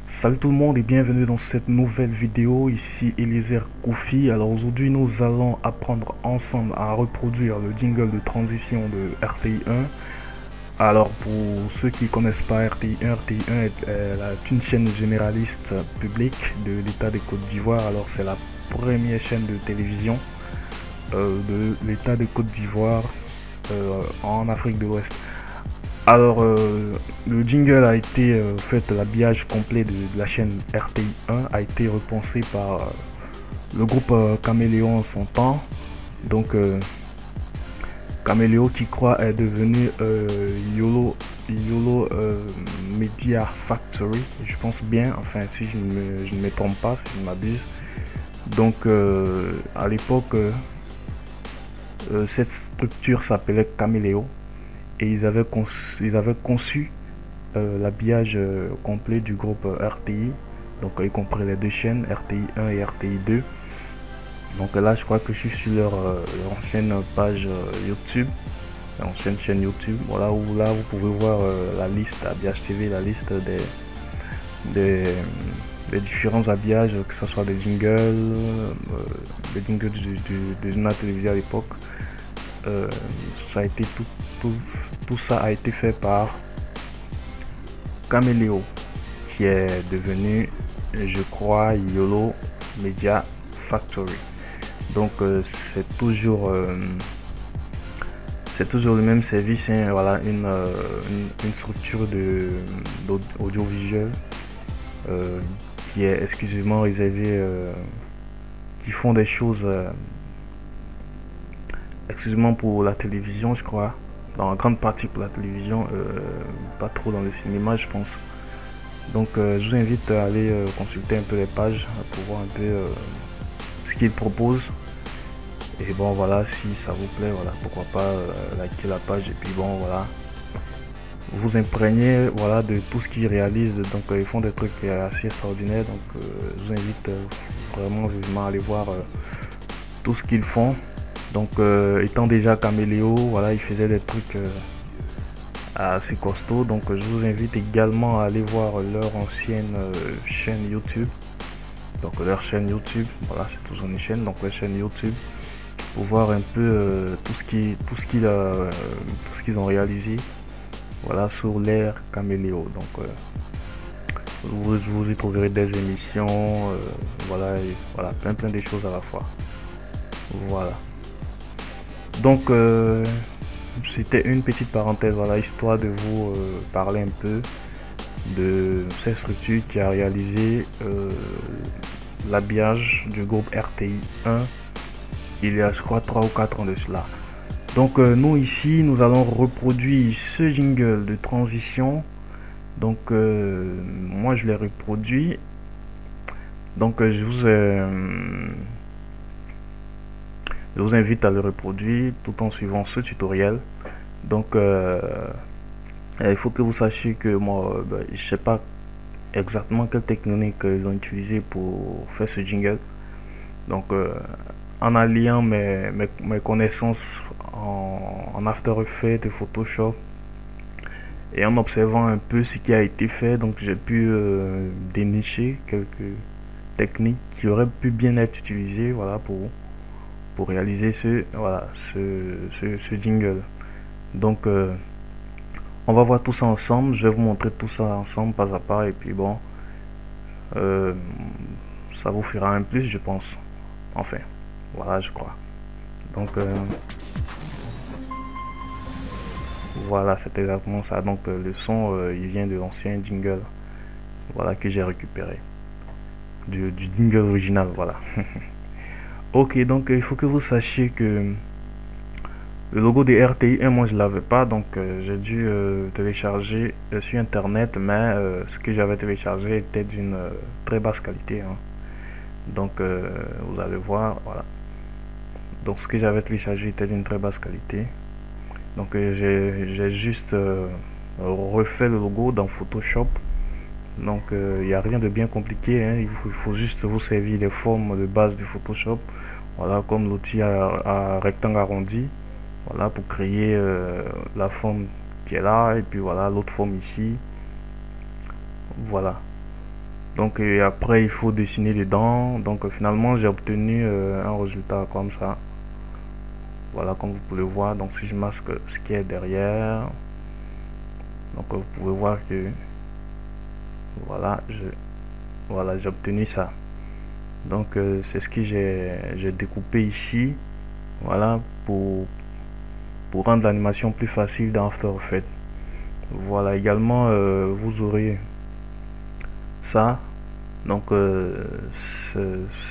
Salut tout le monde et bienvenue dans cette nouvelle vidéo, ici Eliezer Koufi. Alors aujourd'hui nous allons apprendre ensemble à reproduire le jingle de transition de RTI1. Alors pour ceux qui ne connaissent pas RTI1, RTI1 est une chaîne généraliste publique de l'État de Côte d'Ivoire. Alors c'est la première chaîne de télévision de l'État de Côte d'Ivoire en Afrique de l'Ouest. Alors, le jingle a été fait, l'habillage complet de la chaîne RTI1 a été repensé par le groupe Caméléon en son temps. Donc, Caméléon qui croit est devenu YOLO Media Factory, je pense bien, enfin si je ne me trompe pas, si je ne m'abuse. Donc, à l'époque, cette structure s'appelait Caméléon et ils avaient conçu l'habillage complet du groupe RTI, donc y compris les deux chaînes RTI1 et RTI2. Donc là je crois que je suis sur leur ancienne page YouTube, l'ancienne chaîne YouTube, voilà, où là vous pouvez voir la liste habillage TV, la liste des, des différents habillages, que ce soit des jingles du journal télévisé à l'époque. Ça a été tout ça a été fait par Caméléon, qui est devenu, je crois, YOLO Media Factory. Donc c'est toujours le même service, hein, voilà, une structure audiovisuelle qui est exclusivement réservée, qui font des choses exclusivement pour la télévision, je crois, dans la grande partie pour la télévision, pas trop dans le cinéma, je pense. Donc je vous invite à aller consulter un peu les pages pour voir un peu ce qu'ils proposent. Et bon voilà, si ça vous plaît, voilà, pourquoi pas liker la page et puis bon voilà, vous imprégnez voilà de tout ce qu'ils réalisent. Donc ils font des trucs assez extraordinaires. Donc je vous invite vraiment vivement à aller voir tout ce qu'ils font. Donc étant déjà Caméléon, voilà, il faisait des trucs assez costaud. Donc je vous invite également à aller voir leur ancienne chaîne YouTube. Donc leur chaîne YouTube, voilà, c'est toujours une chaîne, donc leur chaîne YouTube, pour voir un peu tout ce qu'ils ont réalisé, voilà, sur l'ère Caméléon. Donc vous y trouverez des émissions, voilà, et, voilà, plein de choses à la fois. Voilà. Donc c'était une petite parenthèse, voilà, histoire de vous parler un peu de cette structure qui a réalisé l'habillage du groupe RTI1 il y a je crois 3 ou 4 ans de cela. Donc nous ici nous allons reproduire ce jingle de transition. Donc moi je l'ai reproduit. Donc je vous invite à le reproduire tout en suivant ce tutoriel. Donc il faut que vous sachiez que moi je sais pas exactement quelle technique ils ont utilisé pour faire ce jingle. Donc en alliant mes connaissances en After Effects et Photoshop et en observant un peu ce qui a été fait, donc j'ai pu dénicher quelques techniques qui auraient pu bien être utilisées, voilà, pour réaliser ce jingle. Donc on va voir tout ça ensemble, je vais vous montrer tout ça ensemble pas à pas et puis bon euh, ça vous fera un plus, je pense, enfin voilà, je crois. Donc voilà, c'est exactement ça. Donc le son il vient de l'ancien jingle, voilà, que j'ai récupéré du jingle original, voilà. Ok, donc il faut que vous sachiez que le logo des RTI1, moi je l'avais pas, donc j'ai dû télécharger sur internet, mais ce que j'avais téléchargé était d'une très basse qualité, hein. Donc vous allez voir, voilà. Donc ce que j'avais téléchargé était d'une très basse qualité. Donc j'ai juste refait le logo dans Photoshop. Donc il n'y a rien de bien compliqué, hein. Il faut juste vous servir les formes de base du Photoshop, voilà, comme l'outil à rectangle arrondi, voilà, pour créer la forme qui est là, et puis voilà l'autre forme ici, voilà. Donc et après il faut dessiner dedans. Donc finalement j'ai obtenu un résultat comme ça. Voilà, comme vous pouvez voir. Donc si je masque ce qui est derrière, donc vous pouvez voir que voilà, j'ai obtenu ça. Donc c'est ce que j'ai découpé ici. Voilà, pour rendre l'animation plus facile dans After Effects. Voilà, également vous aurez ça. Donc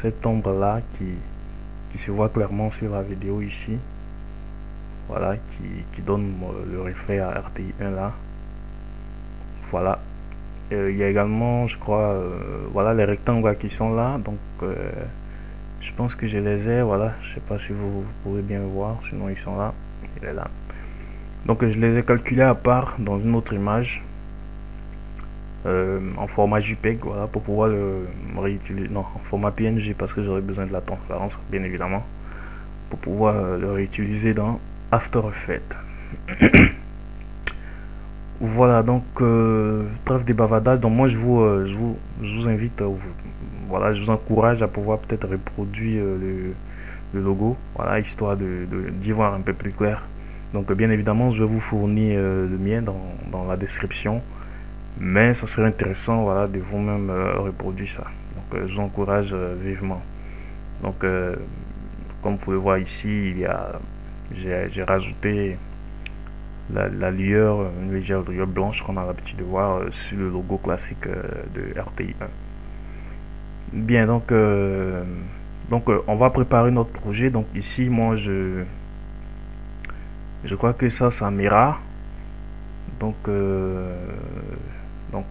cette ombre là qui se voit clairement sur la vidéo ici. Voilà, qui donne le reflet à RTI1 là. Voilà. Il y a également, je crois, voilà les rectangles là qui sont là. Donc je pense que je les ai. Voilà, je sais pas si vous pouvez bien voir. Sinon ils sont là. Il est là. Donc je les ai calculés à part dans une autre image. En format JPEG, voilà, pour pouvoir le réutiliser, non, en format PNG parce que j'aurais besoin de la transparence, bien évidemment, pour pouvoir le réutiliser dans After Effects. Voilà, donc trêve des bavardage. Donc moi je vous invite, voilà, je vous encourage à pouvoir peut-être reproduire le logo, voilà, histoire d'y voir un peu plus clair. Donc bien évidemment je vais vous fournir le mien dans la description. Mais ça serait intéressant, voilà, de vous-même reproduire ça. Donc je vous encourage vivement. Donc comme vous pouvez voir ici, j'ai rajouté la lueur, une légère lueur blanche qu'on a l'habitude de voir sur le logo classique de RTI1. Bien, donc on va préparer notre projet. Donc ici moi je crois que ça m'ira. Donc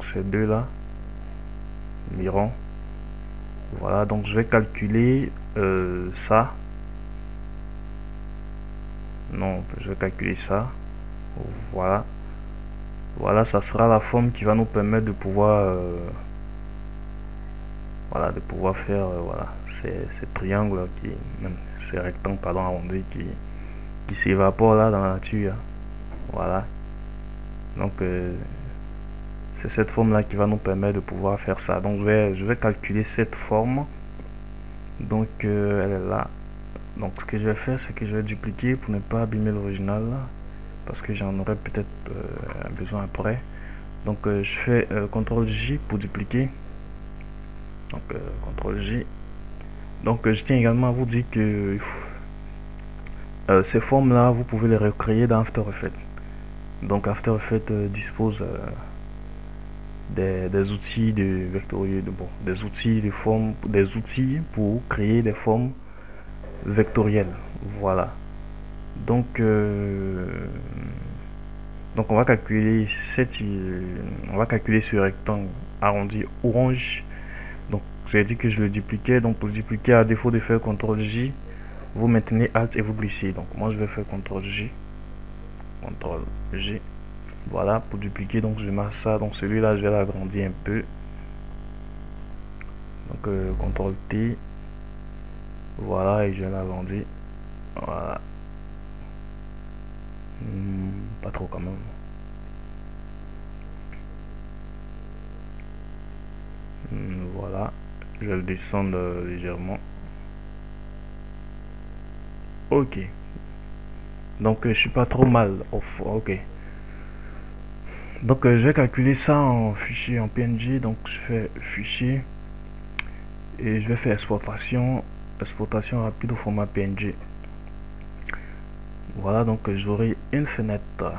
ces deux là mirons. Voilà, donc je vais calculer ça. Non, je vais calculer ça. Voilà. Voilà, ça sera la forme qui va nous permettre de pouvoir voilà, de pouvoir faire voilà, ces triangles qui, même ces rectangles pardon arrondis qui s'évaporent là dans la nature. Voilà. Donc c'est cette forme là qui va nous permettre de pouvoir faire ça. Donc je vais calculer cette forme. Donc elle est là. Donc ce que je vais faire, c'est que je vais dupliquer pour ne pas abîmer l'original parce que j'en aurai peut-être un besoin après. Donc je fais CTRL J pour dupliquer. Donc CTRL J. Donc je tiens également à vous dire que ces formes là vous pouvez les recréer dans After Effects. Donc After Effects dispose des outils de vectoriel, des outils de forme, des outils pour créer des formes vectorielles. Voilà. Donc on va calculer ce rectangle arrondi orange. Donc j'ai dit que je le dupliquais. Donc pour le dupliquer, à défaut de faire CTRL J, vous maintenez Alt et vous glissez. Donc moi je vais faire CTRL J. CTRL J. Voilà, pour dupliquer, donc je marque ça. Donc celui-là, je vais l'agrandir un peu. Donc CTRL T. Voilà, et je vais l'agrandir. Voilà. Pas trop quand même. Voilà, je vais le descendre légèrement. Ok. Donc je suis pas trop mal. Ok. Donc je vais calculer ça en fichier en PNG. Donc je fais fichier et je vais faire exportation rapide au format PNG. Voilà, donc j'aurai une fenêtre,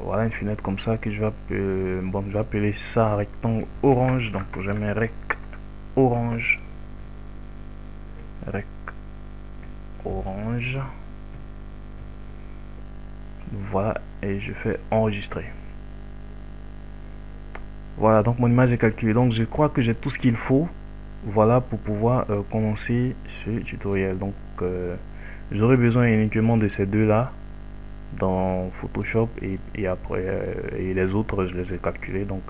voilà, une fenêtre comme ça que je vais appeler ça rectangle orange. Donc je mets rec orange, voilà, et je fais enregistrer. Voilà, donc mon image est calculée. Donc je crois que j'ai tout ce qu'il faut, voilà, pour pouvoir commencer ce tutoriel. Donc j'aurai besoin uniquement de ces deux là dans Photoshop et après et les autres je les ai calculés. Donc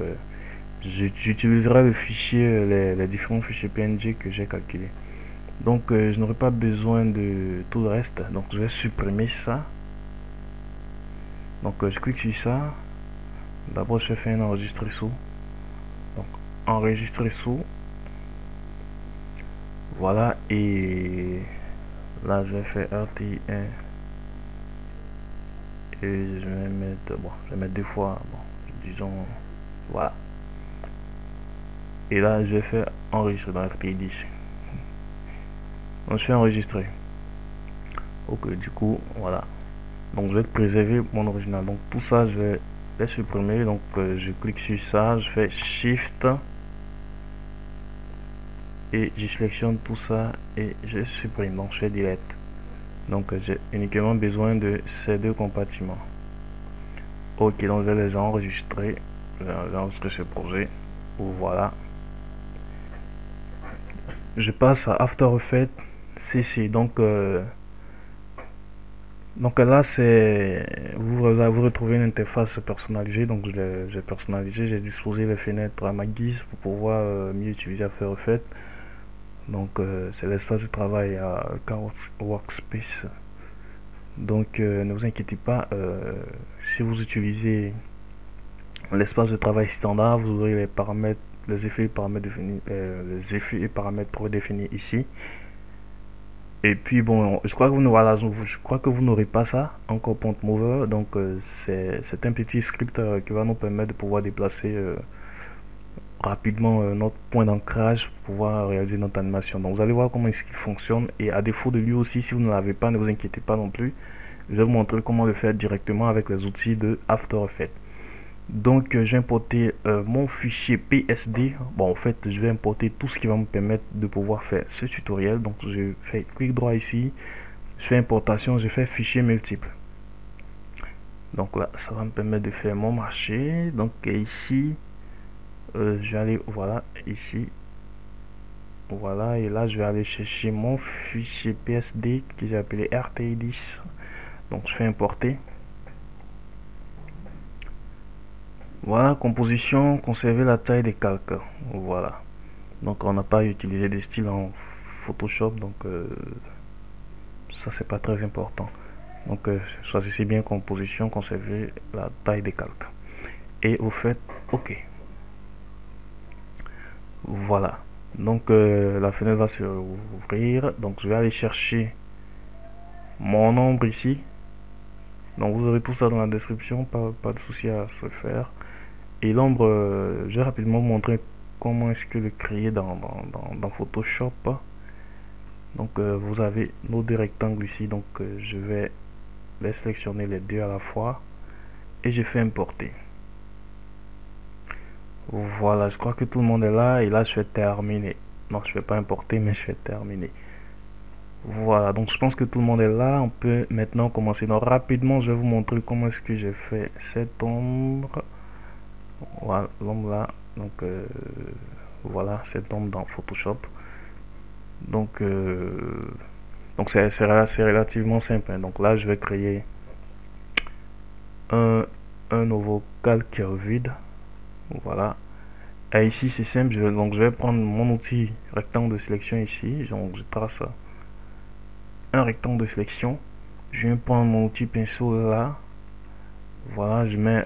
j'utiliserai le fichier, les différents fichiers PNG que j'ai calculés. Donc je n'aurai pas besoin de tout le reste. Donc je vais supprimer ça. Donc je clique sur ça. D'abord je fais un enregistrer sous. enregistrer sous. Voilà, et là je vais faire RTI 1 et je vais mettre, bon, je vais mettre 2 fois, bon, disons, voilà. Et là je vais faire enregistrer dans RTI 10. Donc je fais enregistrer. Ok, du coup, voilà. Donc je vais préserver mon original. Donc tout ça je vais les supprimer. Donc je clique sur ça, je fais Shift et je sélectionne tout ça et je supprime. Donc je fais Delete. Donc j'ai uniquement besoin de ces 2 compartiments. Ok, donc je vais les enregistrer. Je vais enregistrer ce projet. Voilà. Je passe à After Effects CC. Donc là c'est vous retrouvez une interface personnalisée. Donc j'ai personnalisé, j'ai disposé les fenêtres à ma guise pour pouvoir mieux utiliser After Effects. Donc c'est l'espace de travail à Workspace. Donc ne vous inquiétez pas, si vous utilisez l'espace de travail standard, vous aurez les paramètres, les effets et paramètres définis, les effets et paramètres prédéfinis ici. Et puis bon, je crois que vous n'aurez pas ça encore Point Mover. Donc c'est un petit script qui va nous permettre de pouvoir déplacer rapidement notre point d'ancrage pour pouvoir réaliser notre animation. Donc vous allez voir comment est-ce qu'il fonctionne, et à défaut de lui aussi, si vous ne l'avez pas, ne vous inquiétez pas non plus, je vais vous montrer comment le faire directement avec les outils de After Effects. Donc j'ai importé mon fichier PSD. Bon, en fait je vais importer tout ce qui va me permettre de pouvoir faire ce tutoriel. Donc je fais clic droit ici, je fais importation, je fais fichier multiple. Donc là ça va me permettre de faire mon marché. Donc ici je vais aller, voilà, ici, voilà, et là je vais aller chercher mon fichier PSD que j'ai appelé RTI 10. Donc je fais importer. Voilà, composition, conserver la taille des calques. Voilà, donc on n'a pas utilisé des styles en Photoshop, donc ça c'est pas très important. Donc choisissez bien composition, conserver la taille des calques et vous faites OK. Voilà, donc la fenêtre va se ouvrir. Donc je vais aller chercher mon ombre ici. Donc vous aurez tout ça dans la description, pas de souci à se faire. Et l'ombre, je vais rapidement vous montrer comment est-ce que le créer dans Photoshop. Donc vous avez nos 2 rectangles ici. Donc je vais les sélectionner les 2 à la fois et je fais importer. Voilà, je crois que tout le monde est là, et là je vais terminer. Non, je vais pas importer, mais je vais terminer. Voilà, donc je pense que tout le monde est là. On peut maintenant commencer. Donc rapidement je vais vous montrer comment est-ce que j'ai fait cette ombre. Voilà, l'ombre là. Donc voilà, cette ombre dans Photoshop. Donc c'est relativement simple, hein. Donc là je vais créer un nouveau calque vide. Voilà, et ici c'est simple, je vais prendre mon outil rectangle de sélection ici. Donc je trace un rectangle de sélection, je viens prendre mon outil pinceau là. Voilà, je mets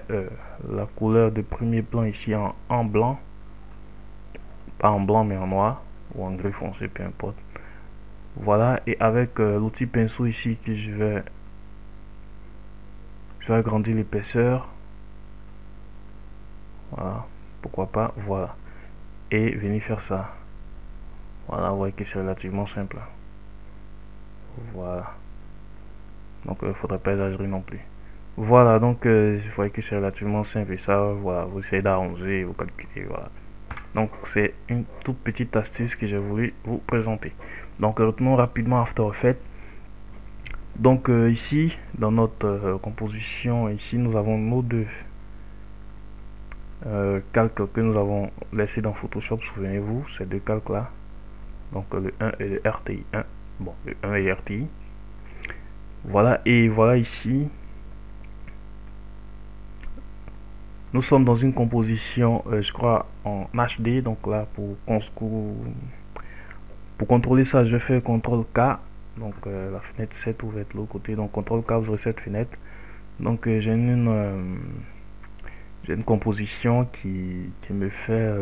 la couleur de premier plan ici en blanc, pas en blanc mais en noir ou en gris foncé, peu importe. Voilà, et avec l'outil pinceau ici que je vais agrandir l'épaisseur. Voilà, pourquoi pas, voilà, et venir faire ça. Voilà, vous voyez que c'est relativement simple. Voilà, donc il faudrait pas exagérer non plus. Voilà, donc vous voyez que c'est relativement simple, et ça, voilà, vous essayez d'arranger, vous calculez, voilà. Donc c'est une toute petite astuce que j'ai voulu vous présenter. Donc retenons rapidement After Effects. Donc ici dans notre composition, ici nous avons nos 2 calques que nous avons laissé dans Photoshop. Souvenez-vous, ces 2 calques là, donc le 1 et le RTI 1. Bon, le 1 et RTI. Voilà, et voilà ici nous sommes dans une composition je crois en HD. Donc là pour contrôler ça, je vais faire CTRL K. Donc la fenêtre 7 ouverte de l'autre côté. Donc CTRL K, vous aurez cette fenêtre. Donc j'ai j'ai une composition qui me fait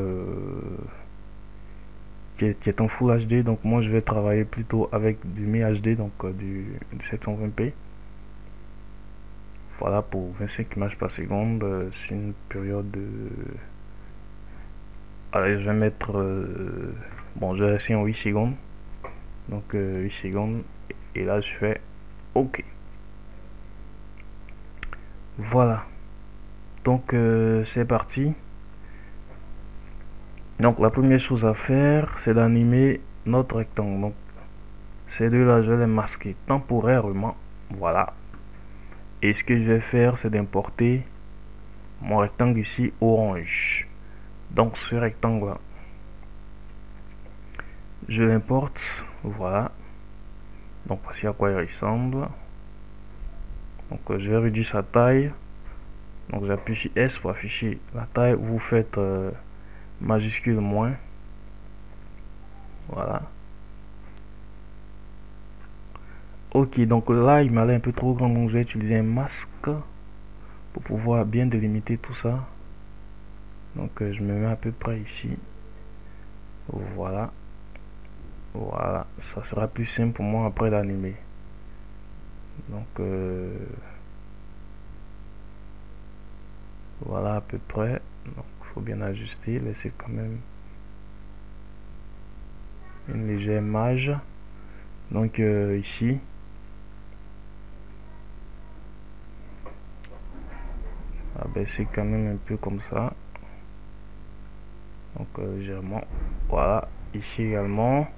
qui est en Full HD. Donc moi je vais travailler plutôt avec du Mi HD, donc du 720p. Voilà, pour 25 images par seconde, c'est une période de... Allez, je vais mettre... bon, je vais rester en 8 secondes. Donc 8 secondes. Et là, je fais OK. Voilà. Donc c'est parti. Donc la première chose à faire, c'est d'animer notre rectangle. Donc ces deux-là, je vais les masquer temporairement. Voilà. Et ce que je vais faire, c'est d'importer mon rectangle ici orange. Donc ce rectangle là, je l'importe. Voilà. Donc voici à quoi il ressemble. Donc je vais réduire sa taille. Donc j'appuie sur S pour afficher la taille. Vous faites majuscule moins. Voilà. Ok, donc là il m'allait un peu trop grand, donc je vais utiliser un masque pour pouvoir bien délimiter tout ça. Donc je me mets à peu près ici. Voilà. Voilà, ça sera plus simple pour moi après d'animer. Donc voilà à peu près. Donc il faut bien ajuster, laisser quand même une légère marge. Donc ici abaisser quand même un peu comme ça. Donc légèrement. Voilà, ici également.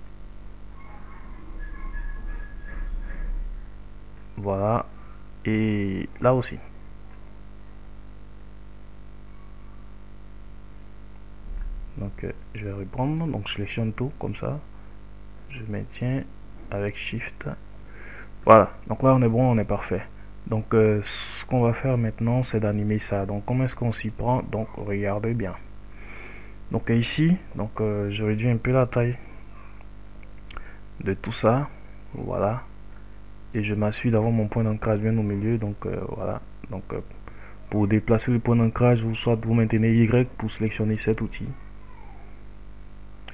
Voilà, et là aussi. Donc je vais reprendre, donc je sélectionne tout comme ça, je maintiens avec Shift. Voilà, donc là on est bon, on est parfait. Donc ce qu'on va faire maintenant, c'est d'animer ça. Donc comment est-ce qu'on s'y prend? Donc regardez bien. Donc ici, donc je réduis un peu la taille de tout ça. Voilà, et je m'assure d'avoir mon point d'ancrage bien au milieu. Donc voilà, donc pour déplacer le point d'ancrage, soit vous maintenez Y pour sélectionner cet outil.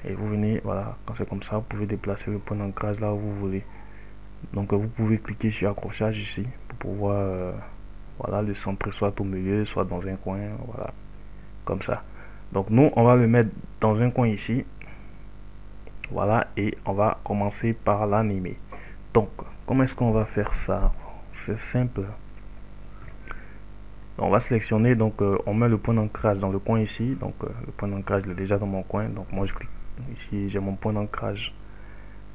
Et vous venez, voilà, quand c'est comme ça, vous pouvez déplacer le point d'ancrage là où vous voulez. Donc vous pouvez cliquer sur accrochage ici pour pouvoir voilà, le centrer soit au milieu, soit dans un coin, voilà, comme ça. Donc nous, on va le mettre dans un coin ici. Voilà, et on va commencer par l'animer. Donc, comment est-ce qu'on va faire ça? C'est simple. On va sélectionner, donc on met le point d'ancrage dans le coin ici. Donc le point d'ancrage est déjà dans mon coin. Donc moi je clique ici, j'ai mon point d'ancrage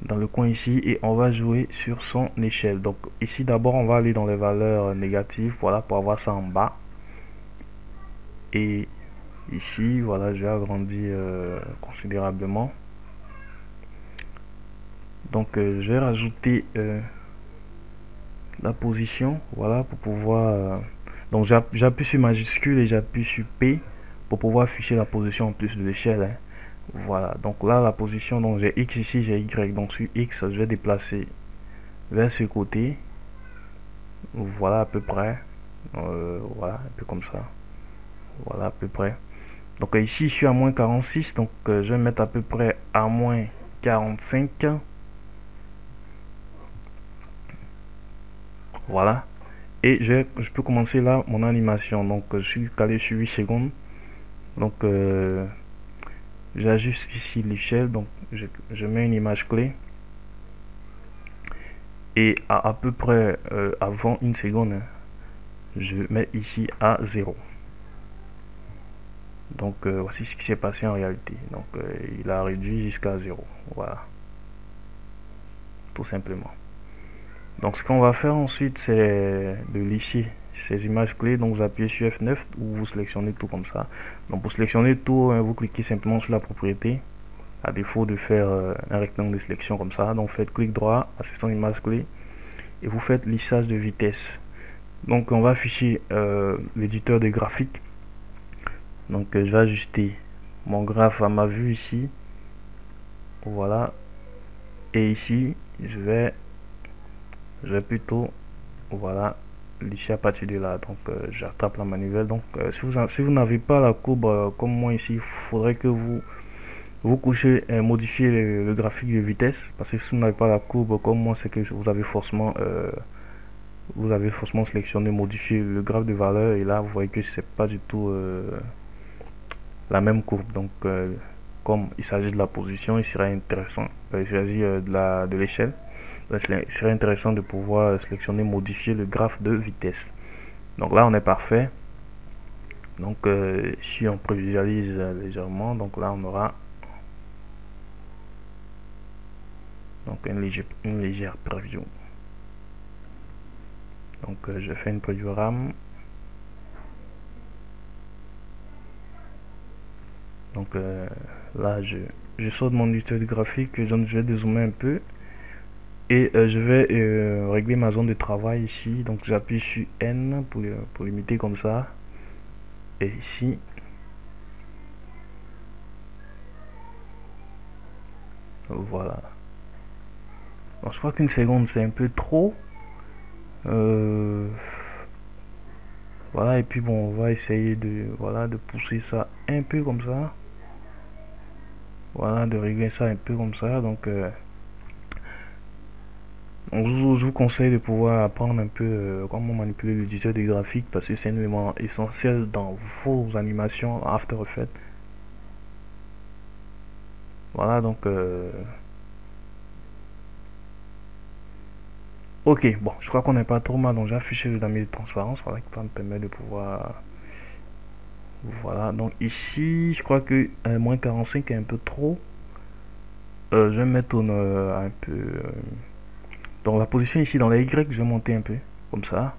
dans le coin ici et on va jouer sur son échelle. Donc ici d'abord on va aller dans les valeurs négatives, voilà, pour avoir ça en bas. Et ici, voilà, je vais agrandir considérablement. Donc je vais rajouter la position, voilà, pour pouvoir donc j'appuie sur majuscule et j'appuie sur P pour pouvoir afficher la position en plus de l'échelle, hein. Voilà, donc là la position, donc j'ai X ici, j'ai Y, donc sur X je vais déplacer vers ce côté. Voilà à peu près, voilà, un peu comme ça, voilà à peu près. Donc ici je suis à moins 46, donc je vais mettre à peu près à moins 45. Voilà, et je peux commencer là mon animation. Donc je suis calé sur 8 secondes. Donc j'ajuste ici l'échelle, donc je mets une image clé et à peu près avant une seconde, je mets ici à 0. Donc voici ce qui s'est passé en réalité. Donc il a réduit jusqu'à 0. Voilà, tout simplement. Donc ce qu'on va faire ensuite, c'est de lisser ces images clés. Donc vous appuyez sur F9 ou vous sélectionnez tout comme ça. Donc pour sélectionner tout, vous cliquez simplement sur la propriété, à défaut de faire un rectangle de sélection comme ça. Donc faites clic droit, assistant image clé, et vous faites lissage de vitesse. Donc on va afficher l'éditeur de graphique. Donc je vais ajuster mon graphe à ma vue ici. Voilà, et ici je vais plutôt, voilà, lisser à partir de là. Donc j'attrape la manivelle. Donc si vous n'avez pas la courbe comme moi ici, il faudrait que vous couchez et modifier le graphique de vitesse, parce que si vous n'avez pas la courbe comme moi, c'est que vous avez forcément sélectionné modifier le graphe de valeur, et là vous voyez que c'est pas du tout la même courbe. Donc comme il s'agit de la position, il serait intéressant, il s'agit de l'échelle, il serait intéressant de pouvoir sélectionner modifier le graphe de vitesse. Donc là on est parfait. Donc si on prévisualise légèrement, donc là on aura donc une légère preview. Donc je fais une preview RAM. Donc là je sors de mon éditeur de graphique, je vais dézoomer un peu et je vais régler ma zone de travail ici. Donc j'appuie sur N pour limiter comme ça, et ici voilà. Donc, je crois qu'une seconde c'est un peu trop. Voilà, et puis bon, on va essayer de pousser ça un peu comme ça. Voilà, de régler ça un peu comme ça. Donc je vous conseille de pouvoir apprendre un peu comment manipuler l'éditeur des graphiques, parce que c'est un élément essentiel dans vos animations After Effects. Voilà, donc ok, bon, je crois qu'on n'est pas trop mal. Donc j'ai affiché le damier de transparence, voilà, qui va me permettre de pouvoir, voilà. Donc ici je crois que moins 45 est un peu trop. Je vais mettre un peu dans la position ici dans la Y, je vais monter un peu comme ça,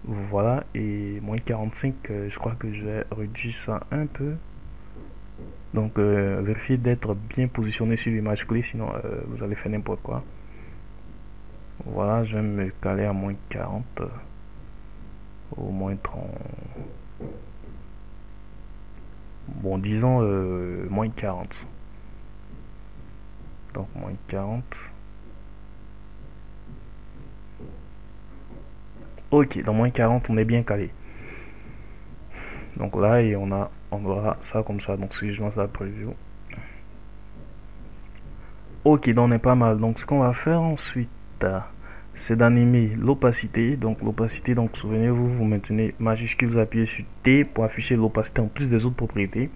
voilà. Et moins 45, je crois que je vais réduire ça un peu. Donc vérifiez d'être bien positionné sur l'image clé, sinon vous allez faire n'importe quoi. Voilà, je vais me caler à moins 40 au moins 30. Bon, disons moins 40. Donc moins 40. Ok, dans moins 40 on est bien calé. Donc là, et on aura ça comme ça. Donc si je lance la preview, ok, donc on est pas mal. Donc ce qu'on va faire ensuite, c'est d'animer l'opacité. Donc l'opacité, donc souvenez-vous, vous maintenez majuscule, vous appuyez sur T pour afficher l'opacité en plus des autres propriétés.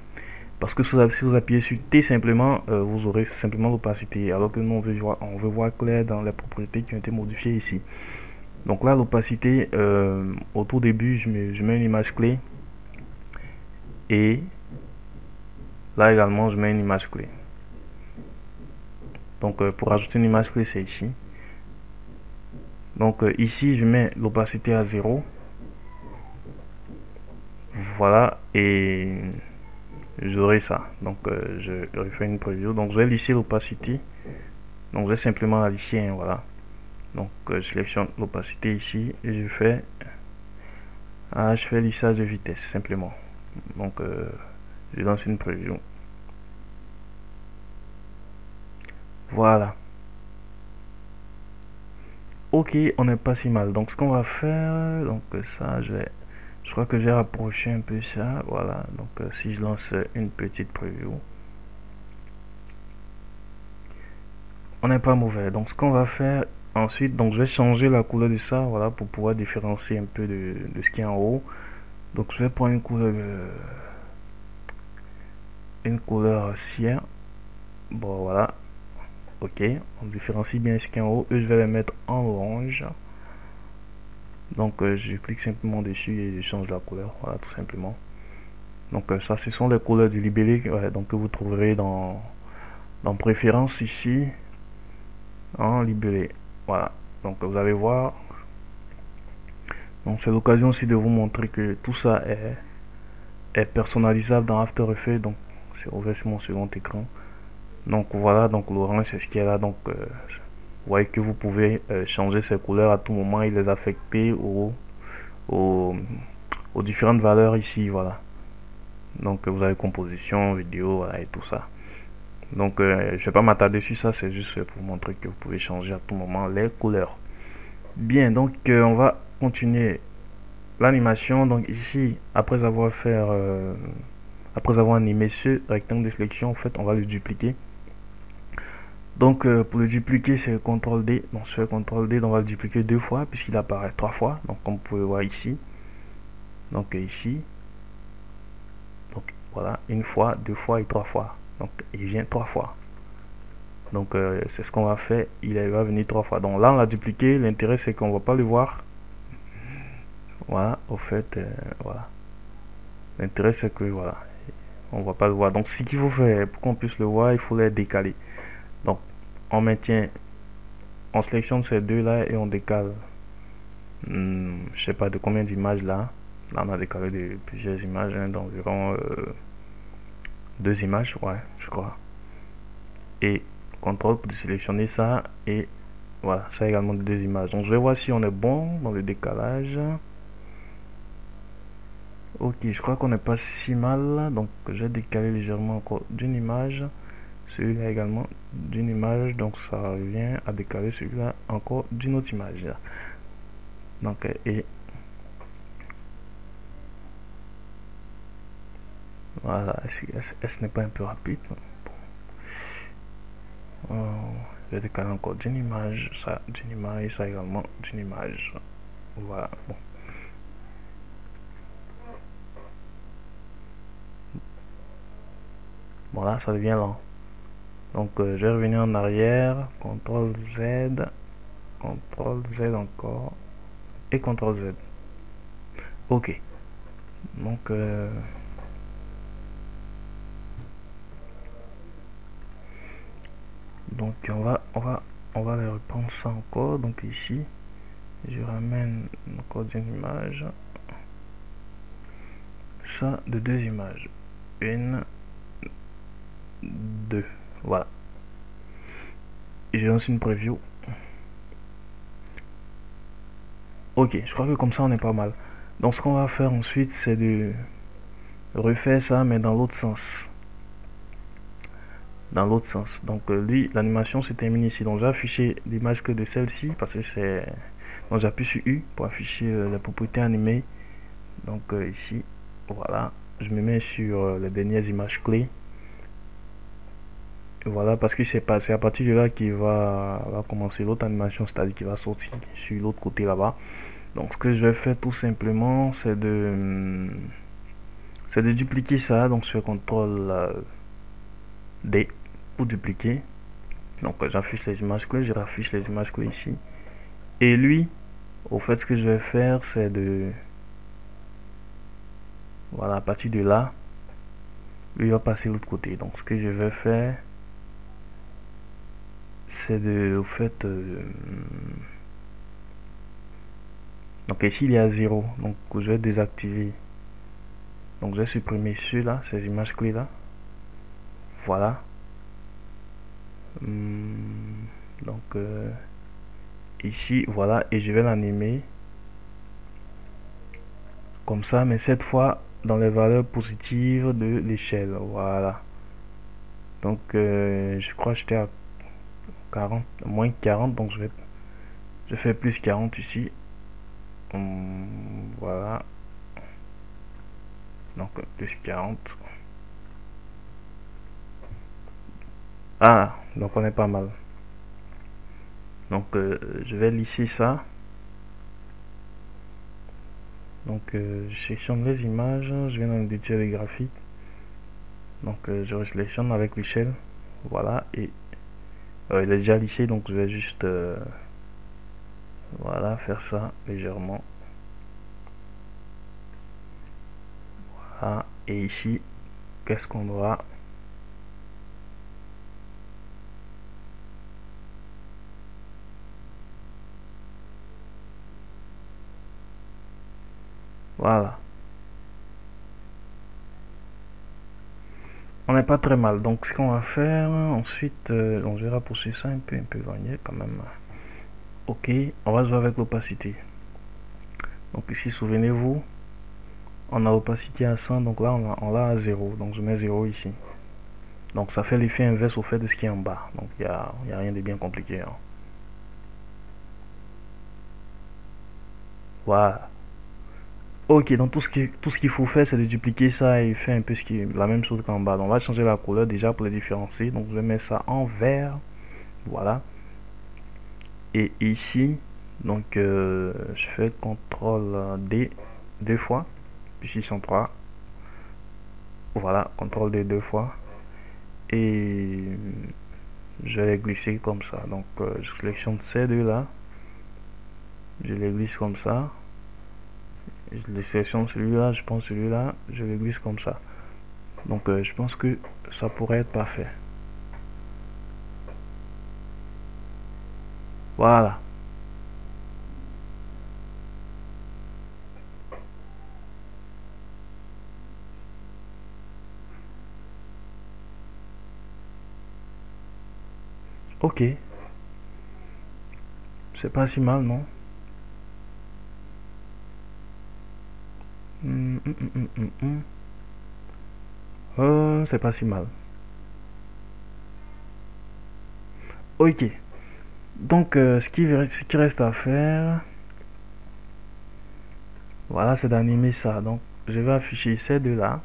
Parce que si vous appuyez sur T simplement, vous aurez simplement l'opacité, alors que nous on veut voir clair dans les propriétés qui ont été modifiées ici. Donc là, l'opacité, au tout début, je mets une image clé, et là également je mets une image clé. Donc pour ajouter une image clé, c'est ici. Donc ici je mets l'opacité à 0, voilà, et j'aurai ça. Donc je refais une preview. Donc je vais lisser l'opacité, donc je vais simplement la lisser, hein, voilà. Donc je sélectionne l'opacité ici et je fais lissage de vitesse simplement. Donc je lance une preview, voilà. Ok, on n'est pas si mal. Donc ce qu'on va faire, donc ça je crois que j'ai rapproché un peu ça, voilà. Donc si je lance une petite preview, on n'est pas mauvais. Donc ce qu'on va faire ensuite, donc je vais changer la couleur de ça, voilà, pour pouvoir différencier un peu de ce qui est en haut. Donc je vais prendre une couleur cyan, bon voilà. Ok, on différencie bien ce qui est en haut, et je vais les mettre en orange. Donc je clique simplement dessus et je change la couleur, voilà, tout simplement. Donc ça, ce sont les couleurs du libellé, donc que vous trouverez dans préférences ici, en libellé, voilà. Donc vous allez voir. Donc c'est l'occasion aussi de vous montrer que tout ça est personnalisable dans After Effects. Donc c'est ouvert sur mon second écran. Donc voilà, donc l'orange c'est ce qui est là. Donc vous voyez que vous pouvez changer ces couleurs à tout moment et les affecter aux différentes valeurs ici, voilà. Donc vous avez composition, vidéo, voilà, et tout ça. Donc je vais pas m'attarder sur ça, c'est juste pour vous montrer que vous pouvez changer à tout moment les couleurs. Bien, donc on va continuer l'animation. Donc ici, après avoir animé ce rectangle de sélection, en fait on va le dupliquer. Donc pour le dupliquer, c'est CTRL D. Donc sur CTRL D, on va le dupliquer 2 fois puisqu'il apparaît 3 fois. Donc comme vous pouvez voir ici. Donc ici. Donc voilà, 1 fois, 2 fois et 3 fois. Donc il vient 3 fois. Donc c'est ce qu'on va faire. Il va venir 3 fois. Donc là on l'a dupliqué. L'intérêt c'est qu'on va pas le voir. Voilà, au fait, voilà. L'intérêt c'est que voilà, on va pas le voir. Donc ce qu'il faut faire pour qu'on puisse le voir, il faut les décaler. Donc on maintient, on sélectionne ces deux là et on décale. Je sais pas de combien d'images là. Là on a décalé de plusieurs images, hein, d'environ 2 images, ouais, je crois. Et CTRL pour sélectionner ça et voilà, ça également de 2 images. Donc je vais voir si on est bon dans le décalage. Ok, je crois qu'on n'est pas si mal. Donc j'ai décalé légèrement encore d'une image. Celui-là également d'une image. Donc ça revient à décaler celui-là encore d'une autre image. Donc et voilà, est-ce n'est pas un peu rapide? Je vais décaler encore d'une image, ça d'une image, ça également d'une image. Voilà, bon. Voilà, ça devient lent. Donc je vais revenir en arrière, CTRL Z encore, et CTRL Z. Ok. Donc on va les reprendre ça encore. Donc ici, je ramène encore d'une image. Ça de 2 images. 1, 2. Voilà. Et je lance une preview. Ok, je crois que comme ça on est pas mal. Donc ce qu'on va faire ensuite, c'est de refaire ça, mais dans l'autre sens. Dans l'autre sens. Donc lui, l'animation se termine ici. Donc j'ai affiché l'image que de celle-ci, parce que c'est... Donc j'appuie sur U pour afficher les propriétés animées. Donc ici, voilà. Je me mets sur les dernières images clés. Et voilà, parce que c'est à partir de là qu'il va commencer l'autre animation, c'est-à-dire qu'il va sortir sur l'autre côté là-bas. Donc ce que je vais faire tout simplement, c'est de dupliquer ça. Donc sur CTRL D pour dupliquer. Donc j'affiche les images clés, je raffiche les images clés ici. Et lui, au fait, ce que je vais faire, c'est de... Voilà, à partir de là, lui va passer de l'autre côté. Donc ce que je vais faire, c'est de... Au fait... donc ici, il y a 0. Donc je vais désactiver. Donc je vais supprimer ceux-là, ces images clés-là. Voilà. Donc ici, voilà. Et je vais l'animer. Comme ça, mais cette fois dans les valeurs positives de l'échelle. Voilà. Donc je crois que j'étais à 40, moins 40, donc je fais plus 40 ici. Voilà. Donc plus 40. Ah, donc on est pas mal. Donc je vais lisser ça. Donc je sélectionne les images, je viens dans l'éditeur des graphiques. Donc je sélectionne avec l'échelle. Voilà, et il est déjà lissé, donc je vais juste voilà, faire ça légèrement. Voilà, et ici, qu'est-ce qu'on aura? Voilà. On n'est pas très mal. Donc ce qu'on va faire ensuite, on verra pousser ça un peu éloigné quand même. Ok, on va jouer avec l'opacité. Donc ici, souvenez-vous, on a l'opacité à 100, donc là on l'a à 0. Donc je mets 0 ici. Donc ça fait l'effet inverse au fait de ce qui est en bas. Donc il n'y a rien de bien compliqué. Hein. Voilà. Ok, donc tout ce qu'il faut faire, c'est de dupliquer ça et faire un peu la même chose qu'en bas. Donc, on va changer la couleur déjà pour les différencier. Donc, je vais mettre ça en vert. Voilà. Et ici, donc, je fais CTRL D deux fois. Ici, sont trois. Voilà, CTRL D deux fois. Et je vais les glisser comme ça. Donc, je sélectionne ces deux là. Je les glisse comme ça. Je les sélectionne celui-là, je prends celui-là, je le glisse comme ça. Donc je pense que ça pourrait être parfait. Voilà. Ok. C'est pas si mal, non? C'est pas si mal. Ok. Donc ce qui reste à faire, voilà, c'est d'animer ça. Donc je vais afficher ces deux-là.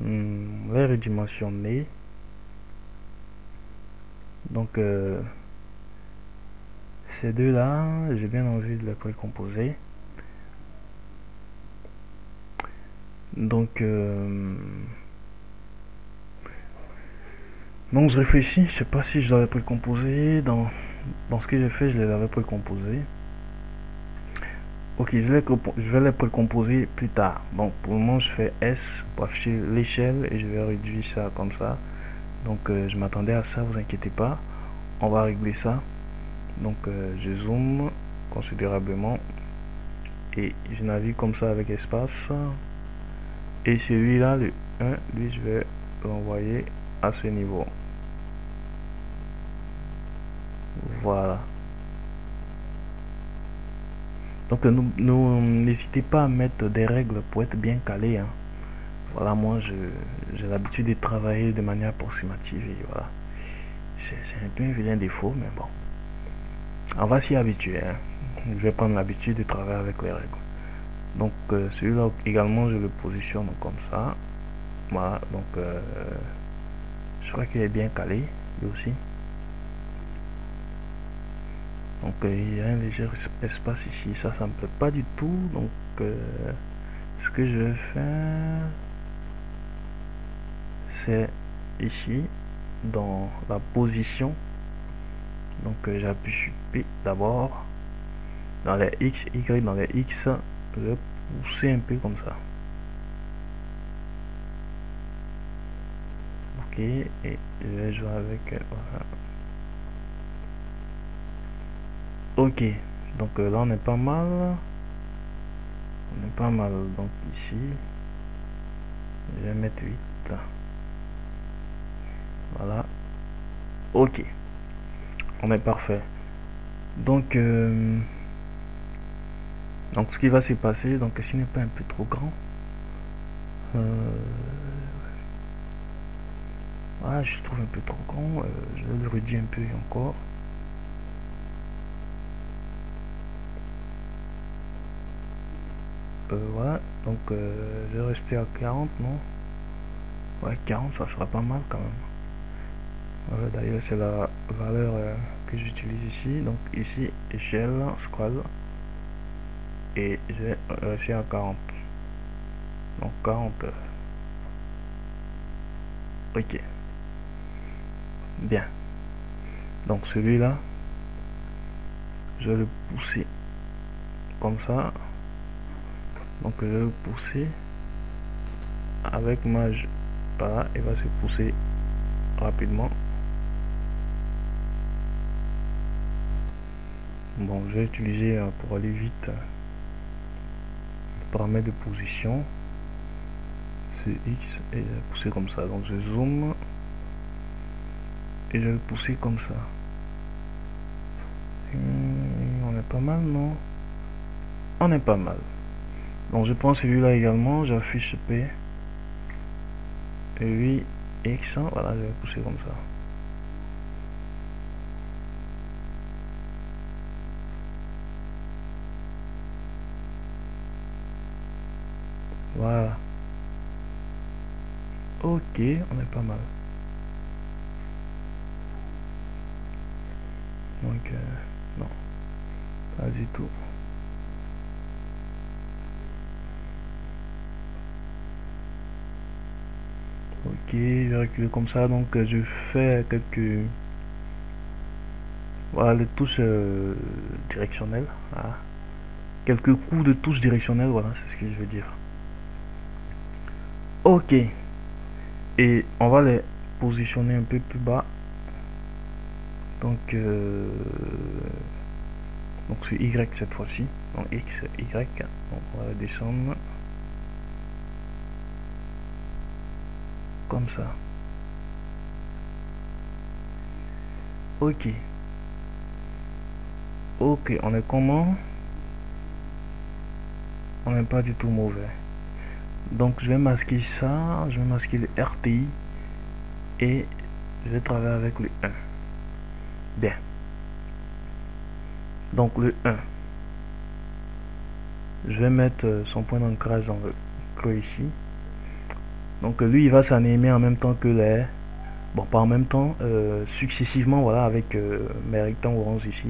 Les redimensionner. Donc ces deux-là, j'ai bien envie de les précomposer. Donc je réfléchis, je sais pas si je l'avais précomposé. Dans ce que j'ai fait, je les avais précomposés. Ok, je vais les précomposer plus tard. Donc pour le moment, je fais S pour afficher l'échelle et je vais réduire ça comme ça. Donc je m'attendais à ça, vous inquiétez pas. On va régler ça. Donc je zoome considérablement et je navigue comme ça avec espace. Et celui-là, le 1, lui, je vais l'envoyer à ce niveau. Voilà. Donc n'hésitez pas à mettre des règles pour être bien calé. Hein. Voilà, moi j'ai l'habitude de travailler de manière approximative et voilà. C'est un peu un vilain défaut, mais bon. On va s'y habituer. Hein. Je vais prendre l'habitude de travailler avec les règles. Donc celui-là également, je le positionne comme ça. Voilà, donc je crois qu'il est bien calé, lui aussi. Donc il y a un léger espace ici, ça me plaît pas du tout. Donc ce que je vais faire, c'est ici dans la position. Donc j'appuie sur P d'abord. Dans les X, Y, dans les X, je vais pousser un peu comme ça. Ok, et je vais jouer avec. Voilà. Ok, donc là on est pas mal. On est pas mal. Donc ici, je vais mettre 8. Voilà. Ok. On est parfait. Donc ce qui va se passer, donc s'il n'est pas un peu trop grand, je trouve un peu trop grand, je vais le réduire un peu encore. Voilà, donc je vais rester à 40, non? Ouais, 40, ça sera pas mal quand même. D'ailleurs, c'est la valeur que j'utilise ici. Donc ici, échelle, scroll. Et je vais rester à 40. Donc 40. Ok. Bien. Donc celui-là, je vais le pousser comme ça. Donc je vais le pousser avec mage. Voilà, il va se pousser rapidement. Bon, je vais utiliser pour aller vite le paramètre de position. C'est X et je vais pousser comme ça. Donc je zoome et je vais pousser comme ça. On est pas mal, non? On est pas mal. Donc je prends celui-là également, j'affiche P. Et oui, X, voilà, je vais pousser comme ça. Voilà. Ok, on est pas mal. Donc, non, pas du tout. Ok, je vais reculer comme ça. Donc, je fais quelques... Voilà, les touches directionnelles. Voilà. Quelques coups de touche directionnelle, voilà, c'est ce que je veux dire. Ok. Et on va les positionner un peu plus bas. Donc sur Y cette fois-ci. Donc X, Y. Donc on va descendre. Comme ça. Ok. Ok, on est comment? On n'est pas du tout mauvais. Donc je vais masquer ça. Je vais masquer le RTI. Et je vais travailler avec le 1. Bien. Donc le 1. Je vais mettre son point d'ancrage dans le creux ici. Donc lui il va s'animer en même temps que les... Bon, pas en même temps, successivement, voilà, avec mes rectangles orange ici.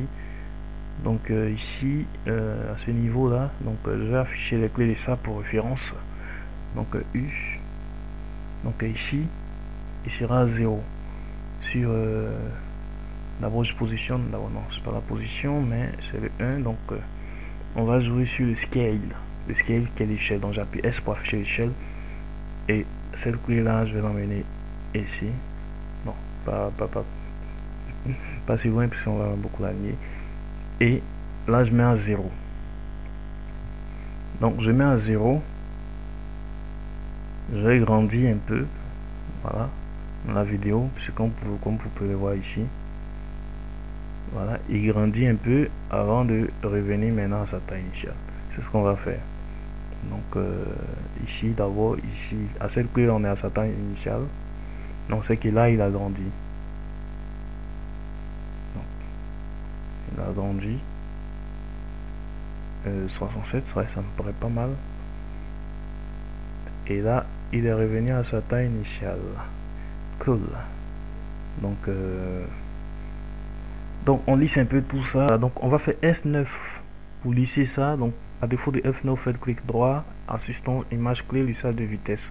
Donc ici, à ce niveau là, donc je vais afficher les clés de ça pour référence. Donc U. Donc ici, il sera 0. Sur d'abord je positionne, d'abord non, c'est pas la position, mais c'est le 1. Donc on va jouer sur le scale. Le scale qui est l'échelle. Donc j'appuie S pour afficher l'échelle. Et cette clé là, je vais l'emmener ici. Non, pas si loin, puisqu'on va beaucoup l'aligner. Et là, je mets à 0. Donc, je mets à 0. J'ai grandi un peu. Voilà. Dans la vidéo, puisque comme vous pouvez le voir ici. Voilà. Il grandit un peu avant de revenir maintenant à sa taille initiale. C'est ce qu'on va faire. Donc, ici, d'abord, ici, à cette clé, on est à sa taille initiale. Donc, c'est que là, il a grandi. Donc, il a grandi. 67, ouais, ça me paraît pas mal. Et là, il est revenu à sa taille initiale. Cool. Donc on lisse un peu tout ça. Donc on va faire F9 pour lisser ça. Donc à défaut de F9, faites clic droit, assistant image clé, lissage de vitesse.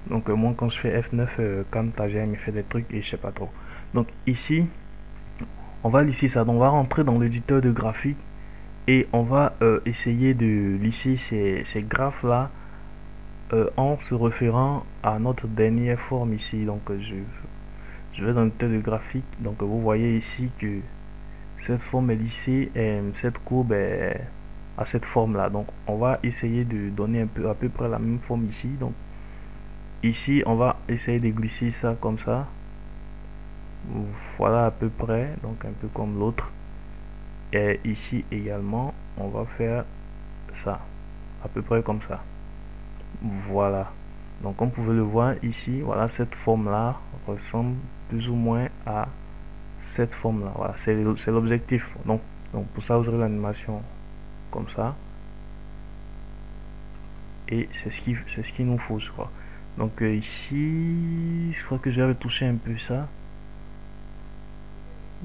Donc moi quand je fais F9, Camtasia me fait des trucs et je sais pas trop. Donc ici, on va lisser ça. Donc on va rentrer dans l'éditeur de graphique et on va essayer de lisser ces graphes là en se référant à notre dernière forme ici. Donc je vais dans le tel de graphique. Donc vous voyez ici que cette forme est lissée et cette courbe est à cette forme là. Donc on va essayer de donner un peu à peu près la même forme ici. Donc ici on va essayer de glisser ça comme ça. Voilà à peu près, donc un peu comme l'autre. Et ici également on va faire ça à peu près comme ça. Voilà. Donc comme vous pouvez le voir ici, voilà, cette forme là ressemble plus ou moins à cette forme là. Voilà, c'est l'objectif. Donc pour ça vous aurez l'animation comme ça. Et c'est ce qu'il nous faut, je crois. Donc ici, je crois que je vais retoucher un peu ça.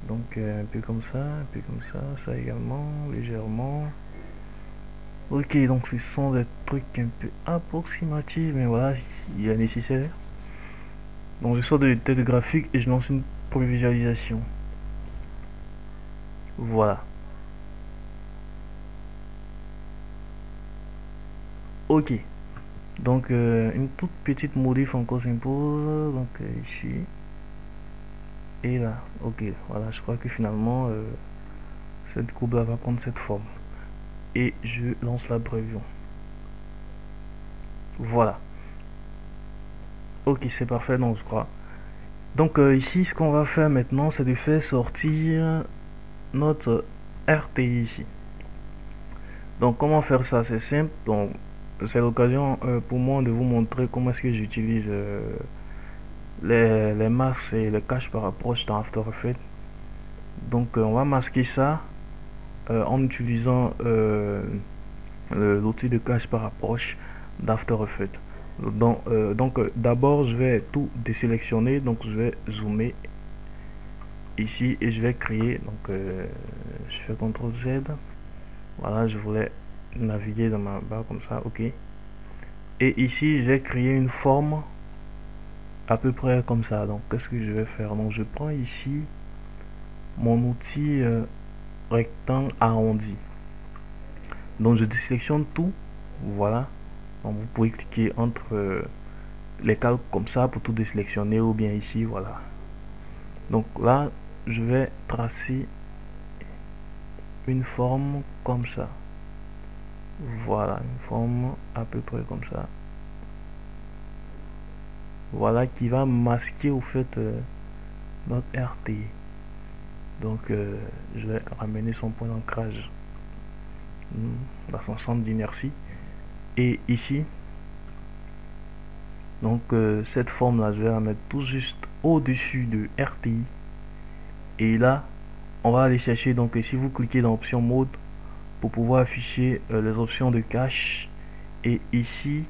Donc un peu comme ça, un peu comme ça également, légèrement. Ok, donc ce sont des trucs un peu approximatifs, mais voilà, il est nécessaire. Donc je sors de l'éditeur de graphique et je lance une première visualisation. Voilà. Ok. Donc une toute petite modif encore s'impose. Donc ici. Et là. Ok. Voilà, je crois que finalement cette courbe là va prendre cette forme. Et je lance la prévision. Voilà. Ok, c'est parfait, donc je crois. Donc ici, ce qu'on va faire maintenant, c'est de faire sortir notre RTI ici. Donc comment faire ça? C'est simple. Donc c'est l'occasion pour moi de vous montrer comment est-ce que j'utilise les masques et les caches par approche dans After Effects. Donc on va masquer ça en utilisant l'outil de cache par approche. d'After Effects. Donc d'abord je vais tout désélectionner, donc je vais zoomer ici et je vais créer, donc je fais CTRL Z. Voilà, je voulais naviguer dans ma barre comme ça, ok. Et ici je vais créer une forme à peu près comme ça. Donc qu'est-ce que je vais faire? Donc je prends ici mon outil rectangle arrondi, donc je désélectionne tout. Voilà, donc vous pouvez cliquer entre les calques comme ça pour tout désélectionner, ou bien ici, voilà. Donc là je vais tracer une forme comme ça. Voilà, une forme à peu près comme ça. Voilà, qui va masquer au fait notre RTI. Donc je vais ramener son point d'ancrage dans son centre d'inertie. Et ici, donc cette forme là, je vais la mettre tout juste au-dessus de RTI. Et là, on va aller chercher, donc si vous cliquez dans option mode pour pouvoir afficher les options de cache, et ici